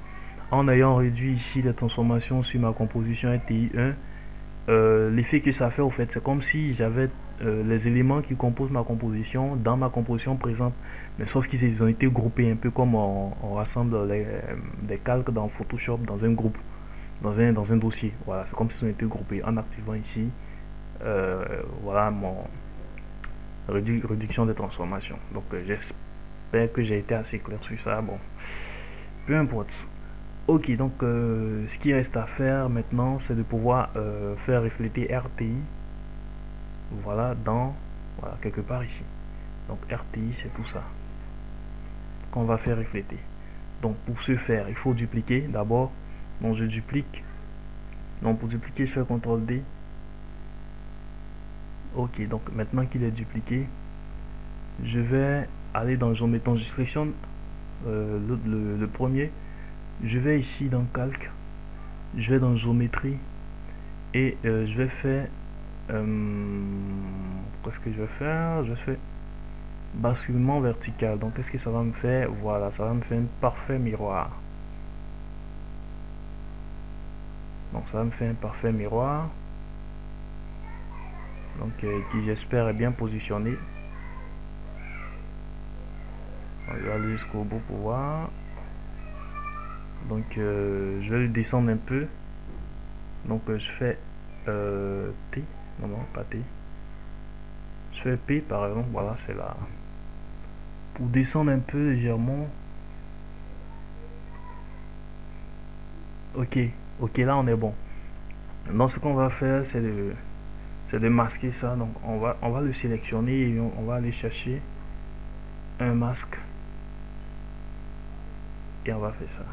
en ayant réduit ici les transformations sur ma composition RTI1, l'effet que ça fait au fait, c'est comme si j'avais les éléments qui composent ma composition dans ma composition présente, mais sauf qu'ils ont été groupés un peu comme on rassemble des calques dans Photoshop dans un groupe, dans un dossier. Voilà, c'est comme s'ils ont été groupés en activant ici voilà mon réduction des transformations. Donc j'espère que j'ai été assez clair sur ça. Bon, peu importe. Ok, donc ce qui reste à faire maintenant, c'est de pouvoir faire refléter RTI, voilà, voilà, quelque part ici. Donc RTI, c'est tout ça qu'on va faire refléter. Donc pour ce faire, il faut dupliquer d'abord. Donc je duplique. Donc pour dupliquer, je fais CTRL D. Ok, donc maintenant qu'il est dupliqué, je vais aller dans géométrie. Je sélectionne le premier. Je vais ici dans calque, je vais dans géométrie et je vais faire qu'est-ce que je vais faire? Je fais basculement vertical. Donc qu'est-ce que ça va me faire? Voilà, ça va me faire un parfait miroir. Donc ça va me faire un parfait miroir, donc qui j'espère est bien positionné. On va aller jusqu'au bout pour voir. Donc je vais le descendre un peu. Donc je fais T, non pas T, je fais P par exemple. Voilà, c'est là pour descendre un peu légèrement. Ok, là on est bon. Donc ce qu'on va faire, c'est de masquer ça. Donc on va le sélectionner et on va aller chercher un masque et on va faire ça.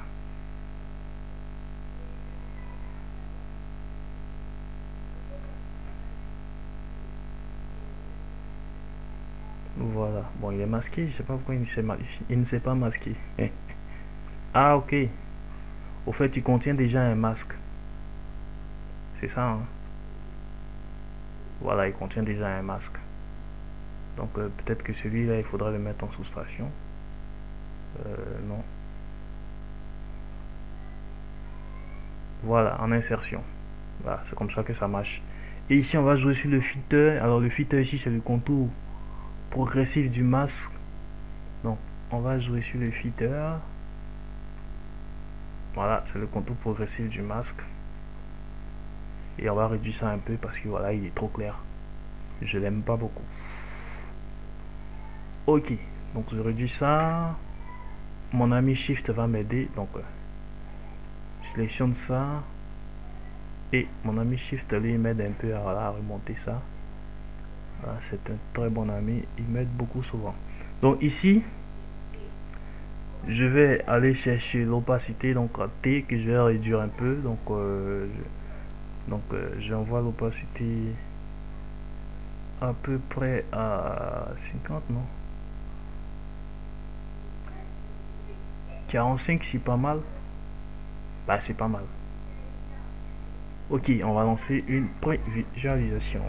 Voilà, bon, il est masqué, je sais pas pourquoi il ne s'est pas masqué. Ah ok, au fait il contient déjà un masque, c'est ça, hein? Voilà, il contient déjà un masque. Donc peut-être que celui-là il faudra le mettre en soustraction. Non, voilà, en insertion. Voilà, c'est comme ça que ça marche. Et ici, on va jouer sur le filter. Alors, le filter ici, c'est le contour progressif du masque. Donc, on va jouer sur le filter. Voilà, c'est le contour progressif du masque. Et on va réduire ça un peu parce que voilà, il est trop clair. Je l'aime pas beaucoup. Ok, donc je réduis ça. Mon ami Shift va m'aider. Donc, je sélectionne ça. Et mon ami Shift, lui, m'aide un peu à, voilà, à remonter ça. Voilà, c'est un très bon ami. Il m'aide beaucoup souvent. Donc ici, je vais aller chercher l'opacité, donc à T, que je vais réduire un peu. Donc, j'envoie l'opacité à peu près à 50, non? 45, c'est pas mal. Bah, c'est pas mal. Ok, on va lancer une prévisualisation.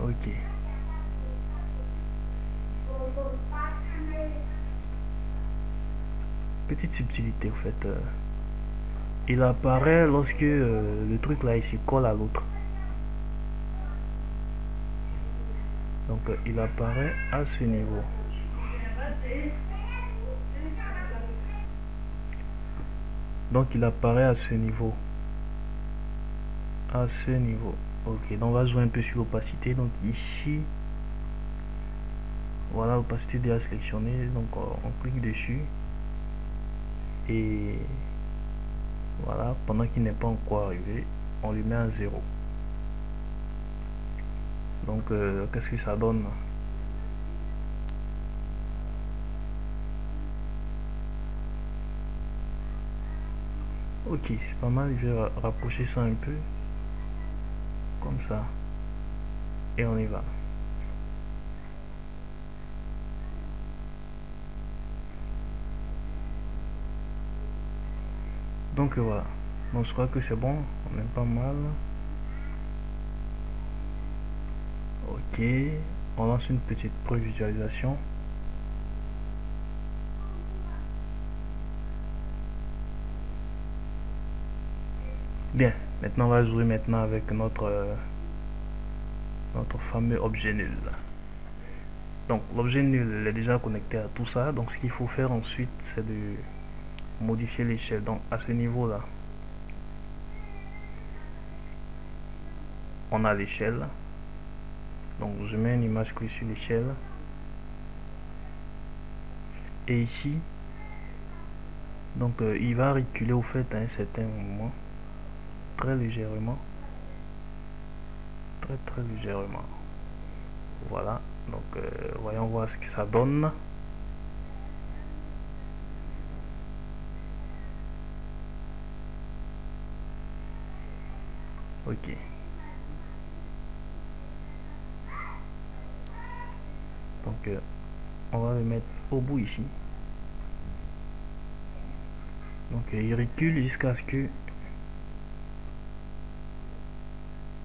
Ok. Petite subtilité, en fait. Il apparaît lorsque le truc là, il se colle à l'autre. Donc, il apparaît à ce niveau. Donc, il apparaît à ce niveau. À ce niveau. Ok, donc on va jouer un peu sur l'opacité. Donc, ici, voilà, l'opacité déjà sélectionnée. Donc, on clique dessus. Et voilà, pendant qu'il n'est pas encore arrivé, on lui met un 0. Donc, qu'est-ce que ça donne? Ok, c'est pas mal. Je vais rapprocher ça un peu. Comme ça. Et on y va. Donc voilà. Donc je crois que c'est bon. On est pas mal. Ok. On lance une petite prévisualisation. Bien. Maintenant on va jouer maintenant avec notre fameux objet nul. Donc l'objet nul est déjà connecté à tout ça. Donc ce qu'il faut faire ensuite, c'est de modifier l'échelle. Donc à ce niveau là, on a l'échelle. Donc je mets une image clé sur l'échelle. Et ici, donc il va reculer au fait à un certain moment. Très légèrement. Très légèrement. Voilà. Donc voyons voir ce que ça donne. Ok. Donc on va le mettre au bout ici. Donc il recule jusqu'à ce que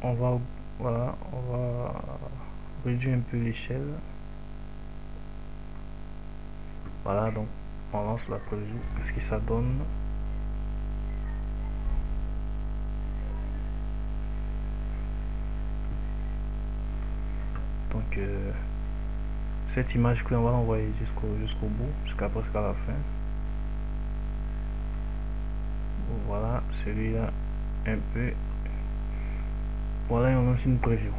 on va réduire un peu l'échelle. Voilà, donc on lance la preview. Qu'est-ce que ça donne? Donc cette image que on va l'envoyer jusqu'au bout, jusqu'à presque à la fin. Voilà, celui-là un peu. Voilà, et on lance une preview.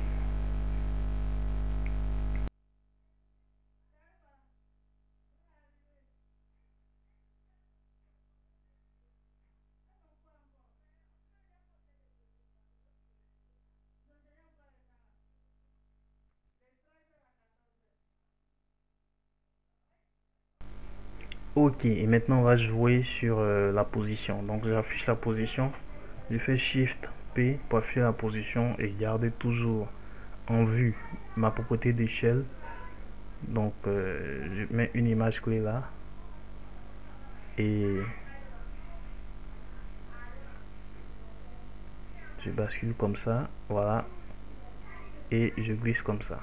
Ok, et maintenant on va jouer sur la position. Donc j'affiche la position, je fais Shift P pour afficher la position et garder toujours en vue ma propriété d'échelle. Donc je mets une image clé là et je bascule comme ça, voilà, et je glisse comme ça.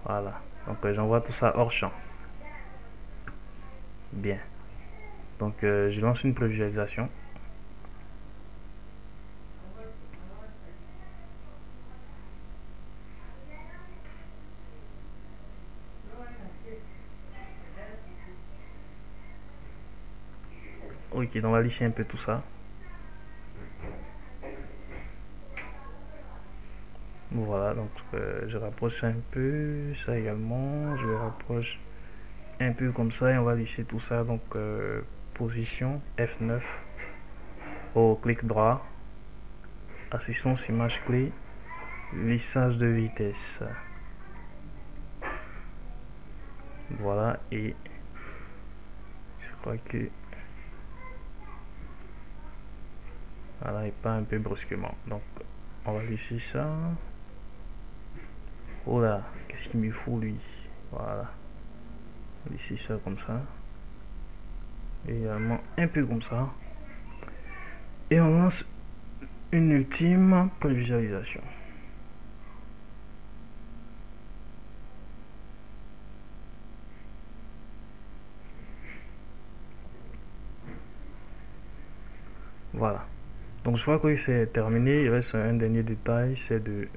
Voilà, donc j'envoie tout ça hors champ. Bien. Donc je lance une prévisualisation. Ok, donc on va lisser un peu tout ça. Voilà, donc je rapproche un peu ça également. Je le rapproche un peu comme ça et on va lisser tout ça. Donc position F9 au clic droit, assistance image clé, lissage de vitesse. Voilà, et je crois que voilà, et pas un peu brusquement. Donc on va laisser ça. Oh là, qu'est-ce qu'il me faut lui? Voilà, laisser ça comme ça. Et également un peu comme ça. Et on lance une ultime prévisualisation. Voilà. Donc je vois que c'est terminé. Il reste un dernier détail, c'est de...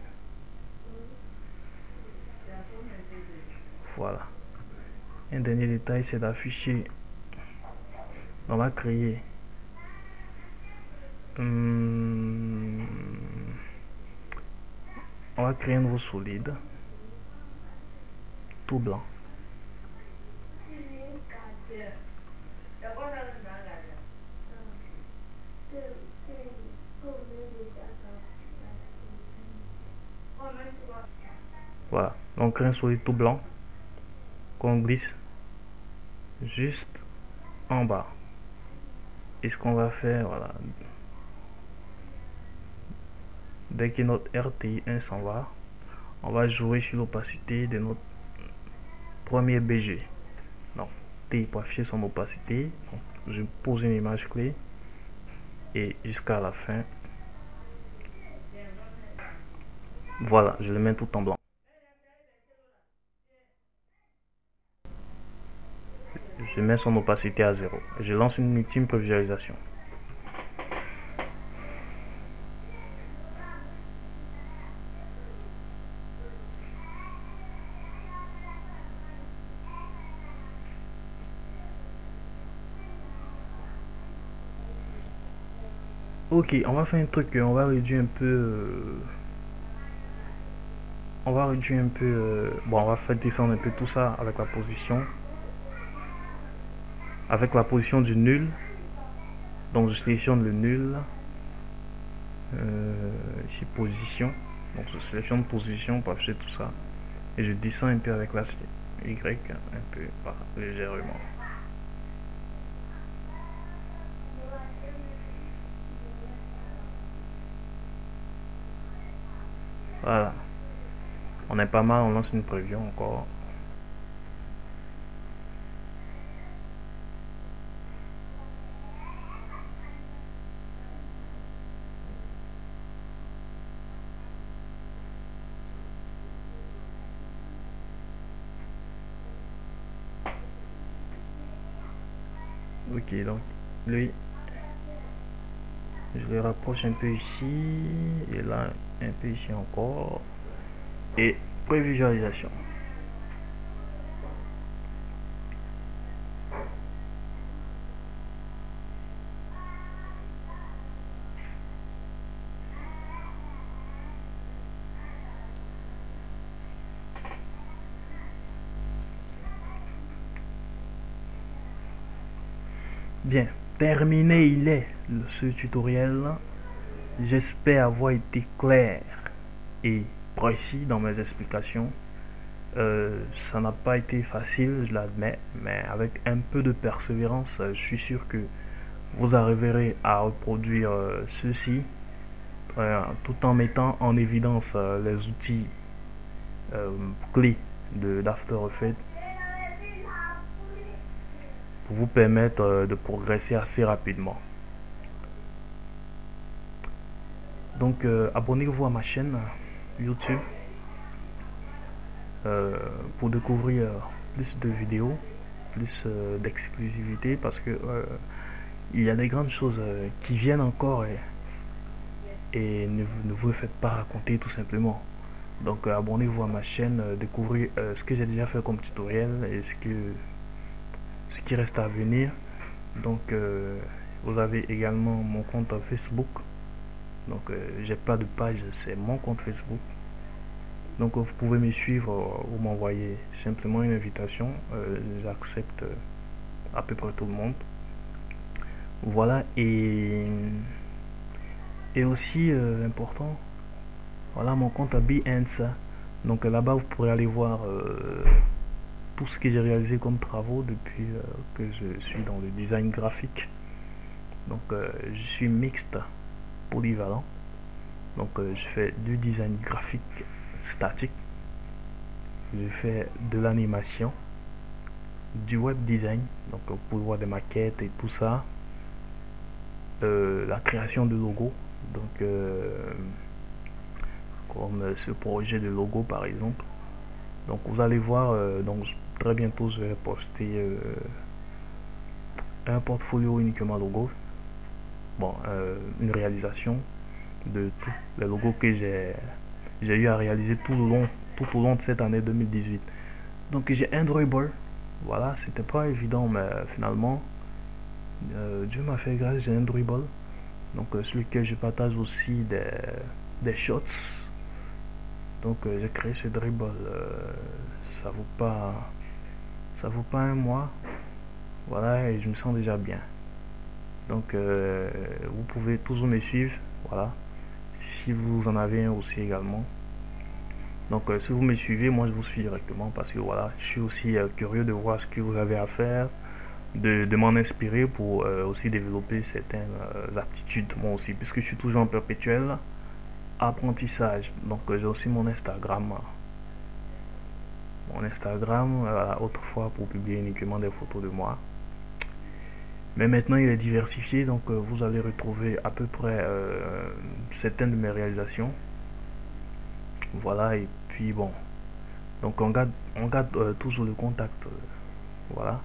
Voilà. Un dernier détail, c'est d'afficher. On va créer... on va créer un nouveau solide. Tout blanc. Voilà. Donc on crée un solide tout blanc qu'on glisse juste en bas. Et ce qu'on va faire, voilà, dès que notre RTI1 s'en va, on va jouer sur l'opacité de notre premier BG. Donc T pour afficher son opacité. Donc, je pose une image clé et jusqu'à la fin, voilà, je le mets tout en blanc. Je mets son opacité à 0. Je lance une ultime prévisualisation. Ok, on va faire un truc, on va réduire un peu... on va réduire un peu... bon, on va faire descendre un peu tout ça avec la position. Avec la position du nul. Donc je sélectionne le nul. Ici position. Donc je sélectionne position pour afficher tout ça. Et je descends un peu avec la Y, un peu, voilà, légèrement. Voilà. On est pas mal, on lance une preview encore. Ok, donc lui, je le rapproche un peu ici, et là, un peu ici encore. Et prévisualisation. Bien, terminé il est ce tutoriel. J'espère avoir été clair et précis dans mes explications. Ça n'a pas été facile, je l'admets, mais avec un peu de persévérance, je suis sûr que vous arriverez à reproduire ceci tout en mettant en évidence les outils clés d'After Effects pour vous permettre de progresser assez rapidement. Donc abonnez-vous à ma chaîne YouTube pour découvrir plus de vidéos plus d'exclusivité parce que il y a des grandes choses qui viennent encore et ne vous le faites pas raconter tout simplement. Donc abonnez-vous à ma chaîne, découvrez ce que j'ai déjà fait comme tutoriel et ce qui reste à venir. Donc vous avez également mon compte Facebook. Donc j'ai pas de page, c'est mon compte Facebook. Donc vous pouvez me suivre ou m'envoyer simplement une invitation. J'accepte à peu près tout le monde. Voilà, et aussi important, voilà mon compte à Behance. Donc là-bas vous pourrez aller voir tout ce que j'ai réalisé comme travaux depuis que je suis dans le design graphique. Donc je suis mixte, polyvalent. Donc je fais du design graphique statique, je fais de l'animation, du web design, donc vous pouvez voir des maquettes et tout ça, la création de logos, donc comme ce projet de logo par exemple. Donc vous allez voir, donc très bientôt je vais poster un portfolio uniquement logo, bon une réalisation de tous les logos que j'ai eu à réaliser tout au long de cette année 2018. Donc j'ai un Dribble, voilà, c'était pas évident, mais finalement Dieu m'a fait grâce, j'ai un Dribble, donc sur lequel je partage aussi des shots. Donc j'ai créé ce Dribble, ça vaut pas un mois, voilà, et je me sens déjà bien. Donc vous pouvez toujours me suivre, voilà, si vous en avez un aussi également. Donc si vous me suivez, moi je vous suis directement parce que voilà, je suis aussi curieux de voir ce que vous avez à faire, de m'en inspirer pour aussi développer certaines aptitudes moi aussi, puisque je suis toujours en perpétuel apprentissage. Donc j'ai aussi mon Instagram autrefois pour publier uniquement des photos de moi, mais maintenant il est diversifié, donc vous allez retrouver à peu près certaines de mes réalisations. Voilà, et puis bon, donc on garde toujours le contact, voilà,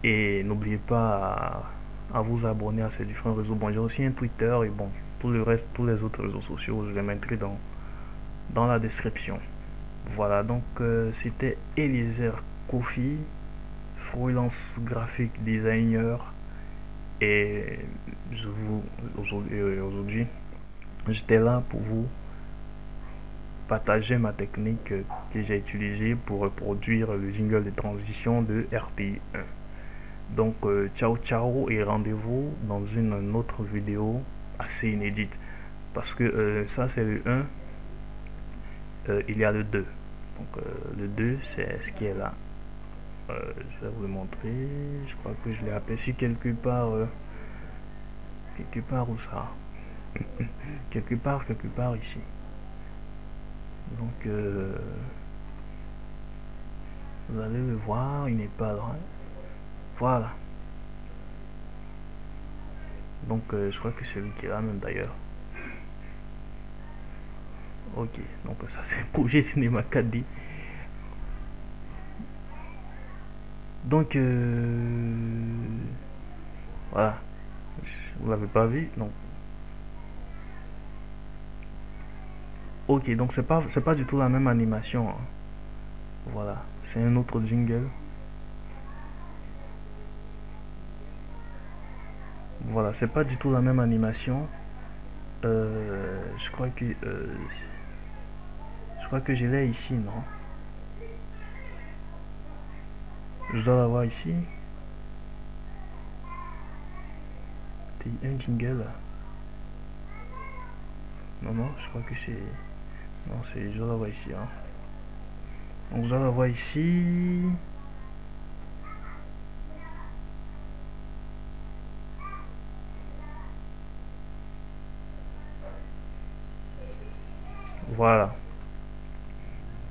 et n'oubliez pas à vous abonner à ces différents réseaux. Bon, j'ai aussi un Twitter et bon, tout le reste, tous les autres réseaux sociaux, je les mettrai dans la description. Voilà, donc c'était Eliezer Kofi, freelance graphic designer, et aujourd'hui j'étais là pour vous partager ma technique que j'ai utilisée pour reproduire le jingle de transition de RTI 1. Donc ciao ciao et rendez-vous dans une autre vidéo assez inédite, parce que ça c'est le 1, il y a le 2. Donc le 2 c'est ce qui est là. Je vais vous le montrer, je crois que je l'ai aperçu quelque part où ça quelque part ici. Donc vous allez le voir, il n'est pas loin, voilà. Donc je crois que c'est celui qui est là même d'ailleurs. Ok, donc ça c'est un projet Cinéma 4D. Donc voilà, vous l'avez pas vu, donc ok, donc c'est pas du tout la même animation, hein. Voilà, c'est un autre jingle. Voilà, c'est pas du tout la même animation. Je crois que je l'ai ici, non? Je dois l'avoir ici. C'est un jingle. Non, je crois que c'est... Non, je dois l'avoir ici, hein. Donc je dois l'avoir ici. Voilà.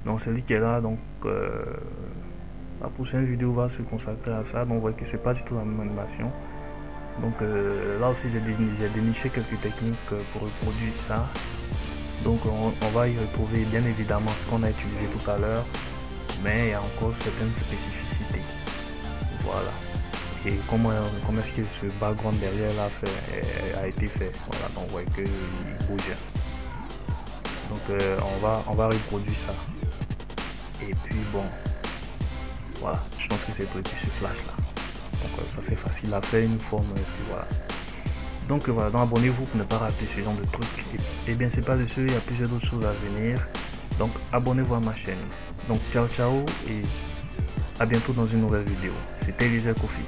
Donc celui qui est là, donc la prochaine vidéo va se consacrer à ça. Donc vous voyez que c'est pas du tout la même animation. Donc là aussi j'ai déniché quelques techniques pour reproduire ça. Donc on va y retrouver bien évidemment ce qu'on a utilisé tout à l'heure, mais il y a encore certaines spécificités. Voilà. Et comment est-ce que ce background derrière là a été fait. Voilà, donc on voit qu'il bouge. Donc on va reproduire ça. Et puis bon, voilà, je pense que c'est petit ce flash là. Donc ça c'est facile à faire, une forme, et puis voilà. Donc voilà, donc abonnez-vous pour ne pas rater ce genre de trucs. Et bien c'est pas de ce, il y a plusieurs d'autres choses à venir. Donc abonnez-vous à ma chaîne. Donc ciao ciao et à bientôt dans une nouvelle vidéo. C'était Eliezer Kofi.